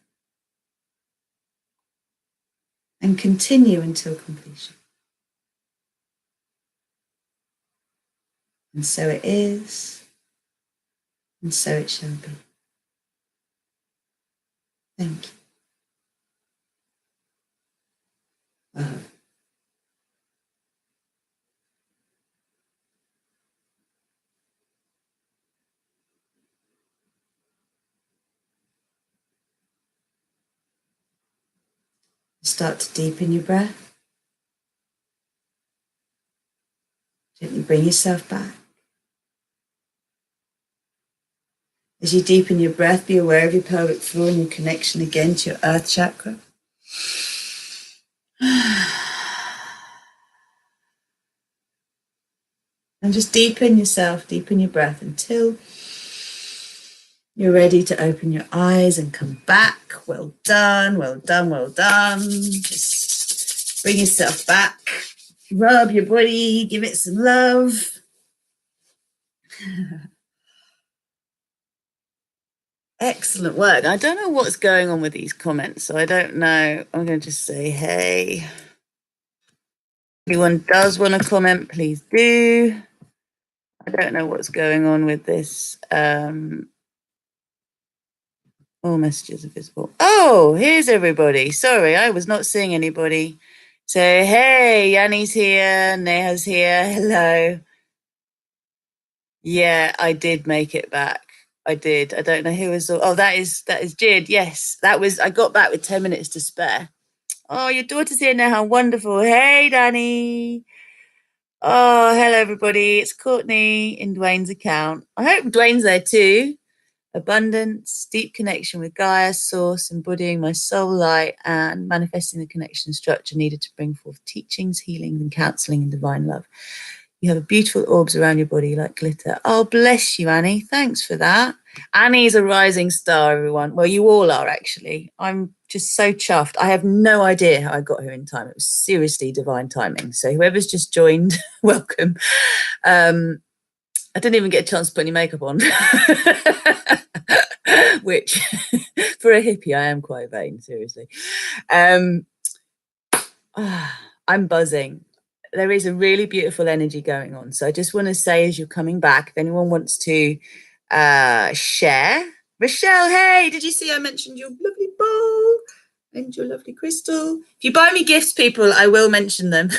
and continue until completion. And so it is, and so it shall be. Thank you. Start to deepen your breath. Gently bring yourself back. As you deepen your breath, be aware of your pelvic floor and your connection again to your earth chakra. And just deepen yourself, deepen your breath until you're ready to open your eyes and come back. Well done, well done, well done. Just bring yourself back. Rub your body, give it some love. Excellent work. I don't know what's going on with these comments, so I don't know. I'm going to just say, hey. If anyone does want to comment, please do. I don't know what's going on with this. All messages are visible. Oh, here's everybody. Sorry, I was not seeing anybody. So, hey, Yanni's here, Neha's here. Hello. Yeah, I did make it back. I did. I don't know who was. Oh, that is Jid. Yes, I got back with 10 minutes to spare. Oh, your daughter's here now. How wonderful. Hey, Danny. Oh, hello, everybody. It's Courtney in Dwayne's account. I hope Dwayne's there too. abundance, deep connection with Gaia, source, embodying my soul light, and manifesting the connection structure needed to bring forth teachings, healing, and counseling and divine love. You have a beautiful orbs around your body like glitter. Oh, bless you, Annie. Thanks for that. Annie's a rising star, everyone. Well, you all are, actually. I'm just so chuffed. I have no idea how I got here in time. It was seriously divine timing. So whoever's just joined, welcome. I didn't even get a chance to put any makeup on, which for a hippie, I am quite vain, seriously. I'm buzzing. There is a really beautiful energy going on. So I just want to say, as you're coming back, if anyone wants to share. Rochelle, hey, did you see I mentioned your lovely bowl and your lovely crystal? If you buy me gifts, people, I will mention them.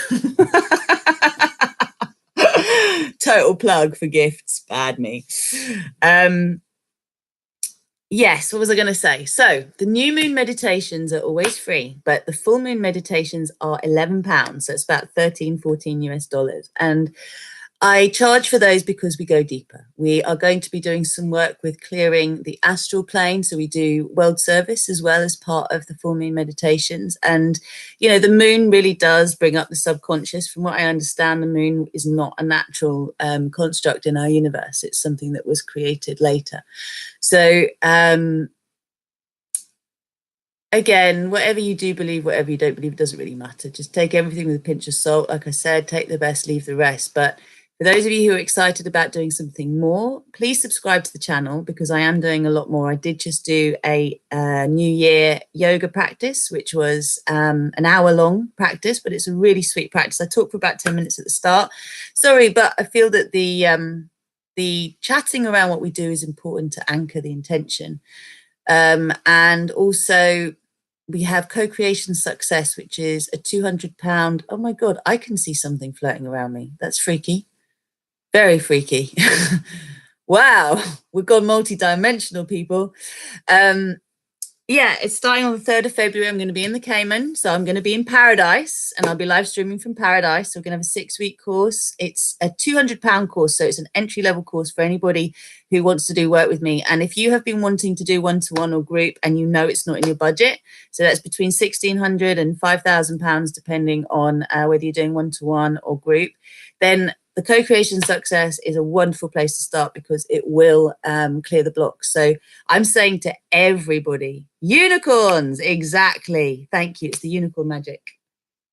Total plug for gifts. Bad me. Yes, what was I going to say? So the new moon meditations are always free, but the full moon meditations are £11. So it's about 13, 14 US dollars. And I charge for those because we go deeper. We are going to be doing some work with clearing the astral plane. So we do world service as well as part of the full moon meditations. And, you know, the moon really does bring up the subconscious. From what I understand, the moon is not a natural construct in our universe. It's something that was created later. So, again, whatever you do believe, whatever you don't believe, it doesn't really matter. Just take everything with a pinch of salt. Like I said, take the best, leave the rest. But for those of you who are excited about doing something more, please subscribe to the channel because I am doing a lot more. I did just do a New Year yoga practice, which was an hour-long practice, but it's a really sweet practice. I talked for about 10 minutes at the start. Sorry, but I feel that the chatting around what we do is important to anchor the intention. And also we have Co-Creation Success, which is a £200. Oh my God, I can see something floating around me. That's freaky. Very freaky. Wow, we've gone multi-dimensional, people. Yeah, it's starting on the 3rd of February. I'm going to be in the Cayman. So I'm going to be in Paradise and I'll be live streaming from Paradise. So we're going to have a 6-week course. It's a £200 course. So it's an entry-level course for anybody who wants to do work with me. And if you have been wanting to do one-to-one or group and you know it's not in your budget, so that's between £1,600 and £5,000, depending on whether you're doing one-to-one or group, then the Co-Creation Success is a wonderful place to start because it will clear the blocks. So I'm saying to everybody, unicorns, exactly. Thank you. It's the unicorn magic.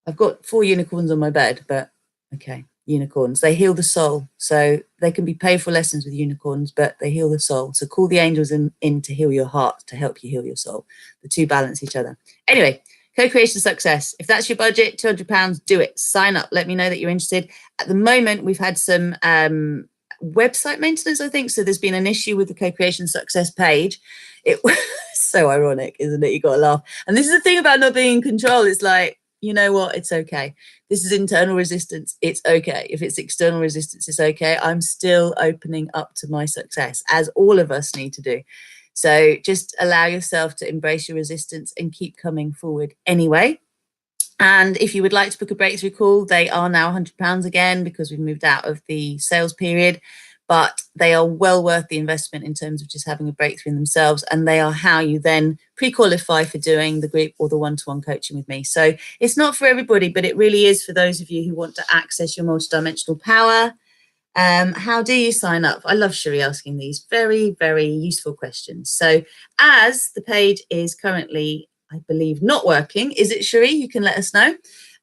I've got 4 unicorns on my bed, but okay, unicorns. They heal the soul. So they can be painful lessons with unicorns, but they heal the soul. So call the angels in to heal your heart, to help you heal your soul. The two balance each other. Anyway, Co-Creation Success. If that's your budget, £200, do it. Sign up. Let me know that you're interested. At the moment, we've had some website maintenance, I think. So there's been an issue with the Co-Creation Success page. It was so ironic, isn't it? You got to laugh. And this is the thing about not being in control. It's like, you know what? It's okay. This is internal resistance. It's okay. If it's external resistance, it's okay. I'm still opening up to my success, as all of us need to do. So just allow yourself to embrace your resistance and keep coming forward anyway. And if you would like to book a breakthrough call, they are now £100 again because we've moved out of the sales period, but they are well worth the investment in terms of just having a breakthrough in themselves. And they are how you then pre-qualify for doing the group or the one-to-one coaching with me. So it's not for everybody, but it really is for those of you who want to access your multidimensional power. How do you sign up? I love Cherie asking these very, very useful questions. So as the page is currently, I believe, not working, is it, Cherie? You can let us know.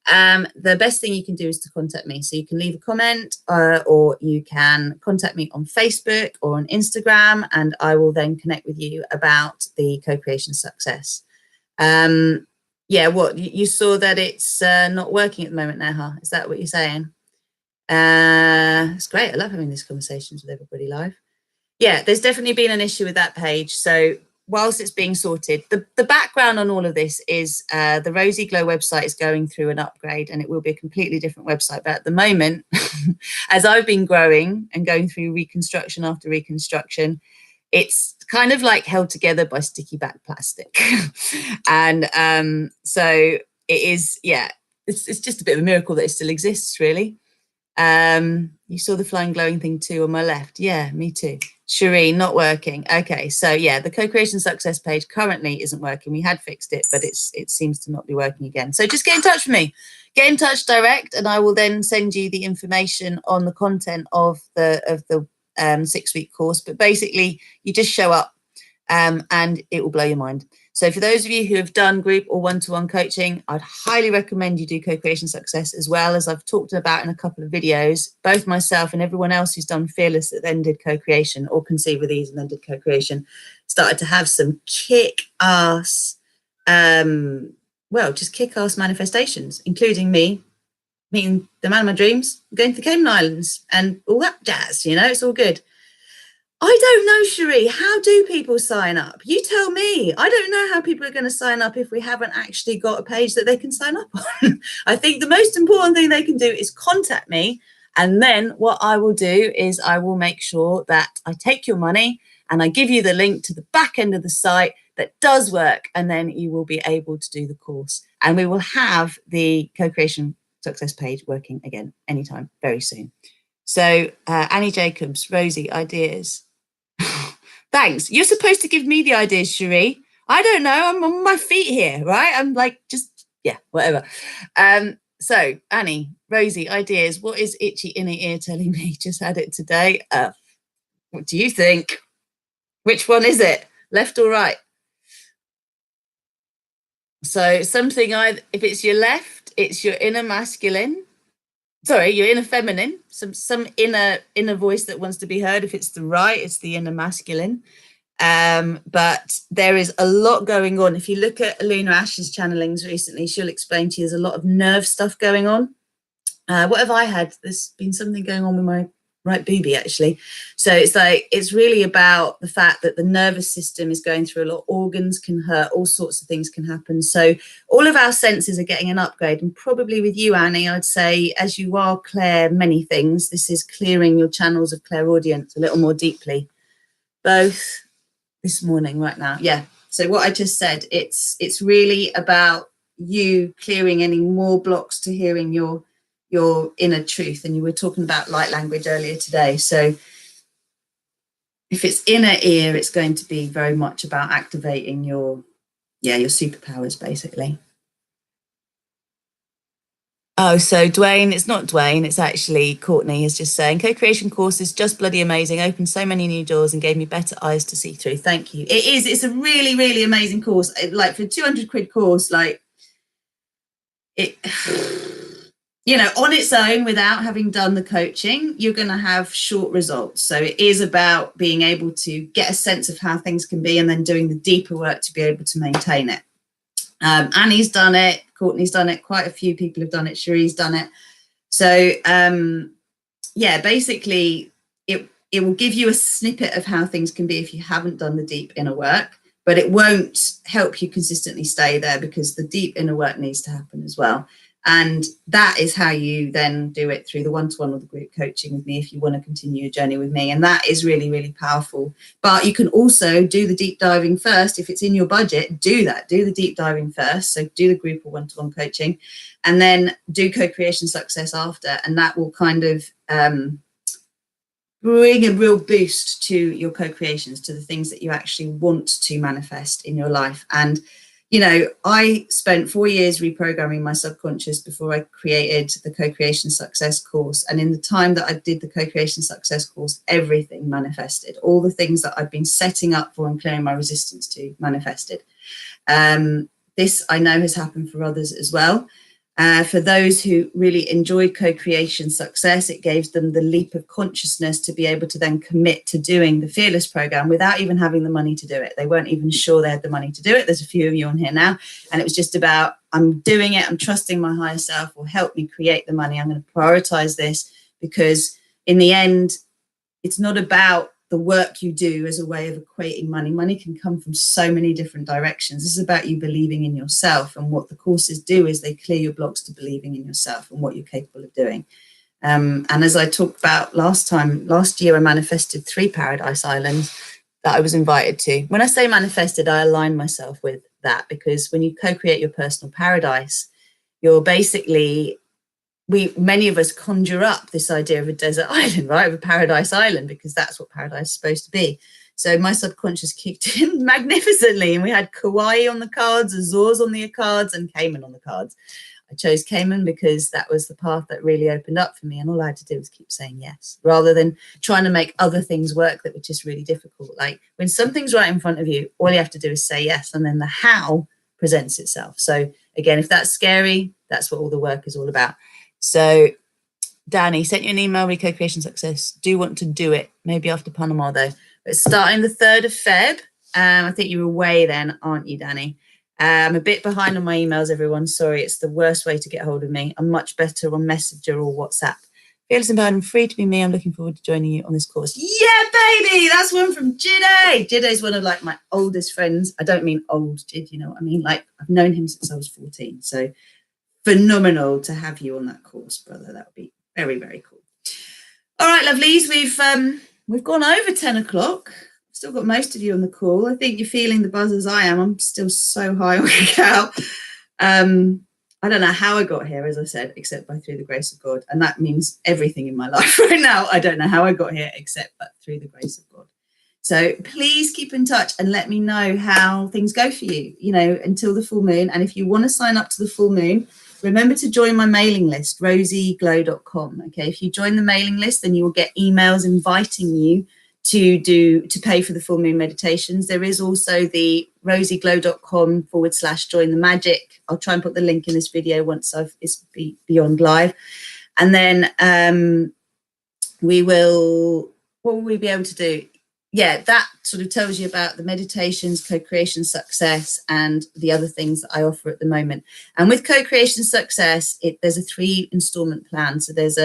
The best thing you can do is to contact me. So you can leave a comment or you can contact me on Facebook or on Instagram, and I will then connect with you about the Co-Creation Success. Yeah, what, you saw that it's not working at the moment now, huh? Is that what you're saying? It's great. I love having these conversations with everybody live. Yeah, there's definitely been an issue with that page. So whilst it's being sorted, the background on all of this is the Rosy Glow website is going through an upgrade and it will be a completely different website. But at the moment, as I've been growing and going through reconstruction after reconstruction, it's kind of like held together by sticky back plastic. And so it is, yeah, it's just a bit of a miracle that it still exists, really. You saw the flying glowing thing too on my left. Yeah, me too. Cherie, not working. Okay, so yeah, the co-creation success page currently isn't working. We had fixed it, but it seems to not be working again. So just get in touch with me. Get in touch direct, and I will then send you the information on the content of the 6-week course. But basically, you just show up, and it will blow your mind. So for those of you who have done group or one-to-one coaching, I'd highly recommend you do co-creation success, as well as I've talked about in a couple of videos. Both myself and everyone else who's done Fearless that then did co-creation, or Conceive with Ease and then did co-creation, started to have some kick-ass, just kick-ass manifestations, including me meeting the man of my dreams, going to the Cayman Islands and all that jazz, it's all good. I don't know, Cherie, how do people sign up? You tell me. I don't know how people are going to sign up if we haven't actually got a page that they can sign up on. I think the most important thing they can do is contact me. And then what I will do is I will make sure that I take your money and I give you the link to the back end of the site that does work. And then you will be able to do the course. And we will have the co-creation success page working again anytime very soon. So Annie Jacobs, Rosie, ideas. Thanks. You're supposed to give me the ideas, Cherie. I don't know. I'm on my feet here, right? I'm like, whatever. So Annie, Rosie, ideas. What is itchy inner ear telling me? Just had it today. What do you think? Which one is it? Left or right? So something if it's your left, it's your inner masculine. Sorry, your inner feminine, some inner voice that wants to be heard. If it's the right, it's the inner masculine. But there is a lot going on. If you look at Aluna Ash's channelings recently, she'll explain to you there's a lot of nerve stuff going on. What have I had? There's been something going on with my right boobie, actually. So it's really about the fact that the nervous system is going through a lot. Organs can hurt, all sorts of things can happen. So all of our senses are getting an upgrade. And probably with you, Annie, I'd say, as you are clear many things, this is clearing your channels of clairaudience a little more deeply. Both this morning, right now. Yeah. So what I just said, it's really about you clearing any more blocks to hearing your inner truth. And you were talking about light language earlier today. So if it's inner ear, it's going to be very much about activating your superpowers, basically. Oh, so Dwayne, it's not Dwayne, it's actually Courtney is just saying, co-creation course is just bloody amazing, opened so many new doors and gave me better eyes to see through. Thank you. It's a really, really amazing course. Like for a 200 quid course, like it... on its own, without having done the coaching, you're going to have short results. So it is about being able to get a sense of how things can be and then doing the deeper work to be able to maintain it. Annie's done it. Courtney's done it. Quite a few people have done it. Cherie's done it. So, basically, it will give you a snippet of how things can be if you haven't done the deep inner work, but it won't help you consistently stay there because the deep inner work needs to happen as well. And that is how you then do it through the one-to-one or the group coaching with me if you want to continue your journey with me. And that is really, really powerful. But you can also do the deep diving first. If it's in your budget, do that. Do the deep diving first. So do the group or one-to-one coaching and then do co-creation success after. And that will kind of bring a real boost to your co-creations, to the things that you actually want to manifest in your life. And I spent 4 years reprogramming my subconscious before I created the Co-Creation Success course. And in the time that I did the Co-Creation Success course, everything manifested. All the things that I've been setting up for and clearing my resistance to manifested. This I know has happened for others as well. For those who really enjoyed Co-Creation Success, it gave them the leap of consciousness to be able to then commit to doing the Fearless program without even having the money to do it. They weren't even sure they had the money to do it. There's a few of you on here now. And it was just about, I'm doing it. I'm trusting my higher self will help me create the money. I'm going to prioritize this because in the end, it's not about the work you do as a way of equating money. Money can come from so many different directions. This is about you believing in yourself. And what the courses do is they clear your blocks to believing in yourself and what you're capable of doing. And as I talked about last year, I manifested 3 paradise islands that I was invited to. When I say manifested, I align myself with that because when you co-create your personal paradise, you're basically many of us conjure up this idea of a desert island, right, of a paradise island, because that's what paradise is supposed to be. So my subconscious kicked in magnificently, and we had Kauai on the cards, Azores on the cards, and Cayman on the cards. I chose Cayman because that was the path that really opened up for me, and all I had to do was keep saying yes, rather than trying to make other things work that were just really difficult. Like when something's right in front of you, all you have to do is say yes, and then the how presents itself. So again, if that's scary, that's what all the work is all about. So Danny sent you an email with co-creation success. Do want to do it, maybe after Panama though. But starting the 3rd of Feb. I think you're away then, aren't you, Danny? I'm a bit behind on my emails, everyone. Sorry, it's the worst way to get hold of me. I'm much better on Messenger or WhatsApp. Fearless and Empowered and free to be me. I'm looking forward to joining you on this course. Yeah, baby! That's one from Jide. Jide's one of like my oldest friends. I don't mean old, Jid, you know what I mean? Like I've known him since I was 14. So phenomenal to have you on that course, brother. That would be very, very cool. All right, lovelies. We've gone over 10 o'clock. Still got most of you on the call. I think you're feeling the buzz as I am. I'm still so high on cacao. I don't know how I got here, as I said, except by through the grace of God. And that means everything in my life right now. I don't know how I got here, except but through the grace of God. So please keep in touch and let me know how things go for you, you know, until the full moon. And if you want to sign up to the full moon, remember to join my mailing list, rosieglow.com. Okay, if you join the mailing list, then you will get emails inviting you to pay for the full moon meditations. There is also the rosieglow.com/join the magic. I'll try and put the link in this video once it's beyond live. And then what will we be able to do? Yeah, that sort of tells you about the meditations, co-creation success, and the other things that I offer at the moment. And with co-creation success, there's a 3 installment plan. So there's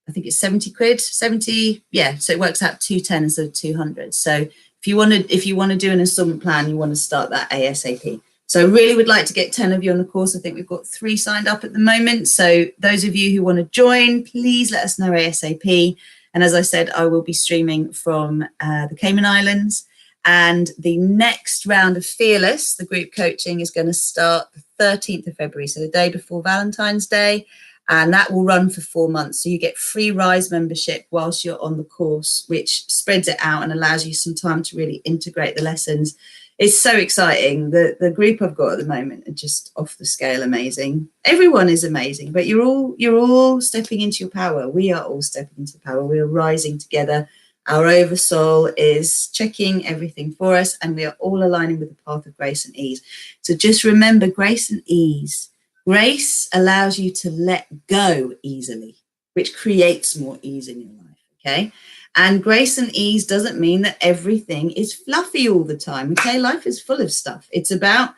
I think it's 70 quid, 70. Yeah. So it works out 210 instead of 200. So if you want to do an installment plan, you want to start that ASAP. So I really would like to get 10 of you on the course. I think we've got 3 signed up at the moment. So those of you who want to join, please let us know ASAP. And as I said, I will be streaming from the Cayman Islands. And the next round of Fearless, the group coaching, is going to start the 13th of February. So the day before Valentine's Day. And that will run for 4 months. So you get free Rise membership whilst you're on the course, which spreads it out and allows you some time to really integrate the lessons. It's so exciting. The group I've got at the moment are just off the scale amazing. Everyone is amazing, but you're all stepping into your power. We are all stepping into power. We are rising together. Our oversoul is checking everything for us, and we are all aligning with the path of grace and ease. So just remember grace and ease. Grace allows you to let go easily, which creates more ease in your life, okay? And grace and ease doesn't mean that everything is fluffy all the time, okay? Life is full of stuff. It's about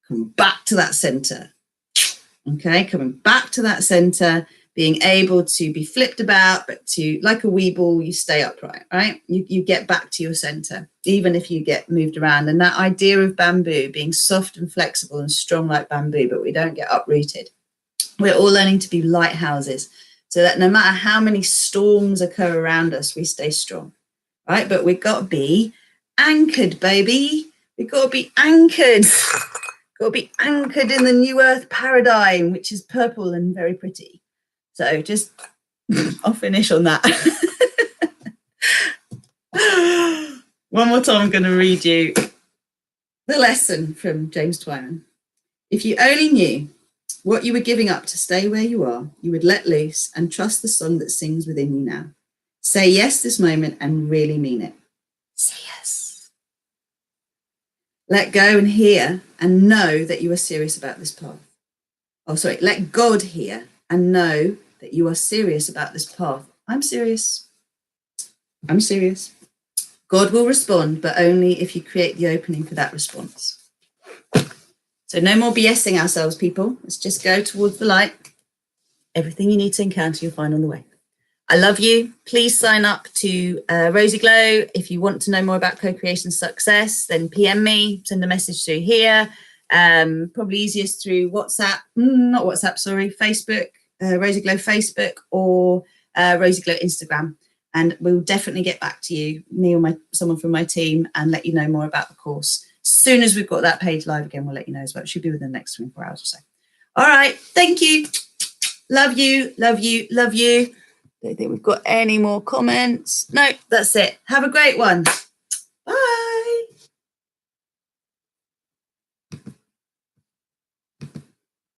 coming back to that center, okay? Coming back to that center, being able to be flipped about, but to, like a weeble, you stay upright, right? You get back to your center, even if you get moved around. And that idea of bamboo, being soft and flexible and strong like bamboo, but we don't get uprooted. We're all learning to be lighthouses so that no matter how many storms occur around us, we stay strong, right? But we've got to be anchored, baby. We've got to be anchored. Got to be anchored in the new earth paradigm, which is purple and very pretty. So just, I'll finish on that. One more time, I'm going to read you the lesson from James Twyman. If you only knew what you were giving up to stay where you are, you would let loose and trust the song that sings within you now. Say yes this moment and really mean it. Say yes. Let go and hear and know that you are serious about this path. Oh, sorry. Let God hear and know that you are serious about this path. I'm serious. I'm serious. God will respond, but only if you create the opening for that response. So no more BSing ourselves, people. Let's just go towards the light. Everything you need to encounter, you'll find on the way. I love you. Please sign up to Rosie Glow. If you want to know more about co-creation success, then PM me, send a message through here. Probably easiest through WhatsApp, not WhatsApp, sorry, Facebook. Rosie Glow Facebook or Rosie Glow Instagram, and we'll definitely get back to you, me or someone from my team, and let you know more about the course. As soon as we've got that page live again, we'll let you know as well. It should be within the next 24 hours or so. All right. Thank you. Love you. Love you. Love you. Don't think we've got any more comments. No, that's it. Have a great one.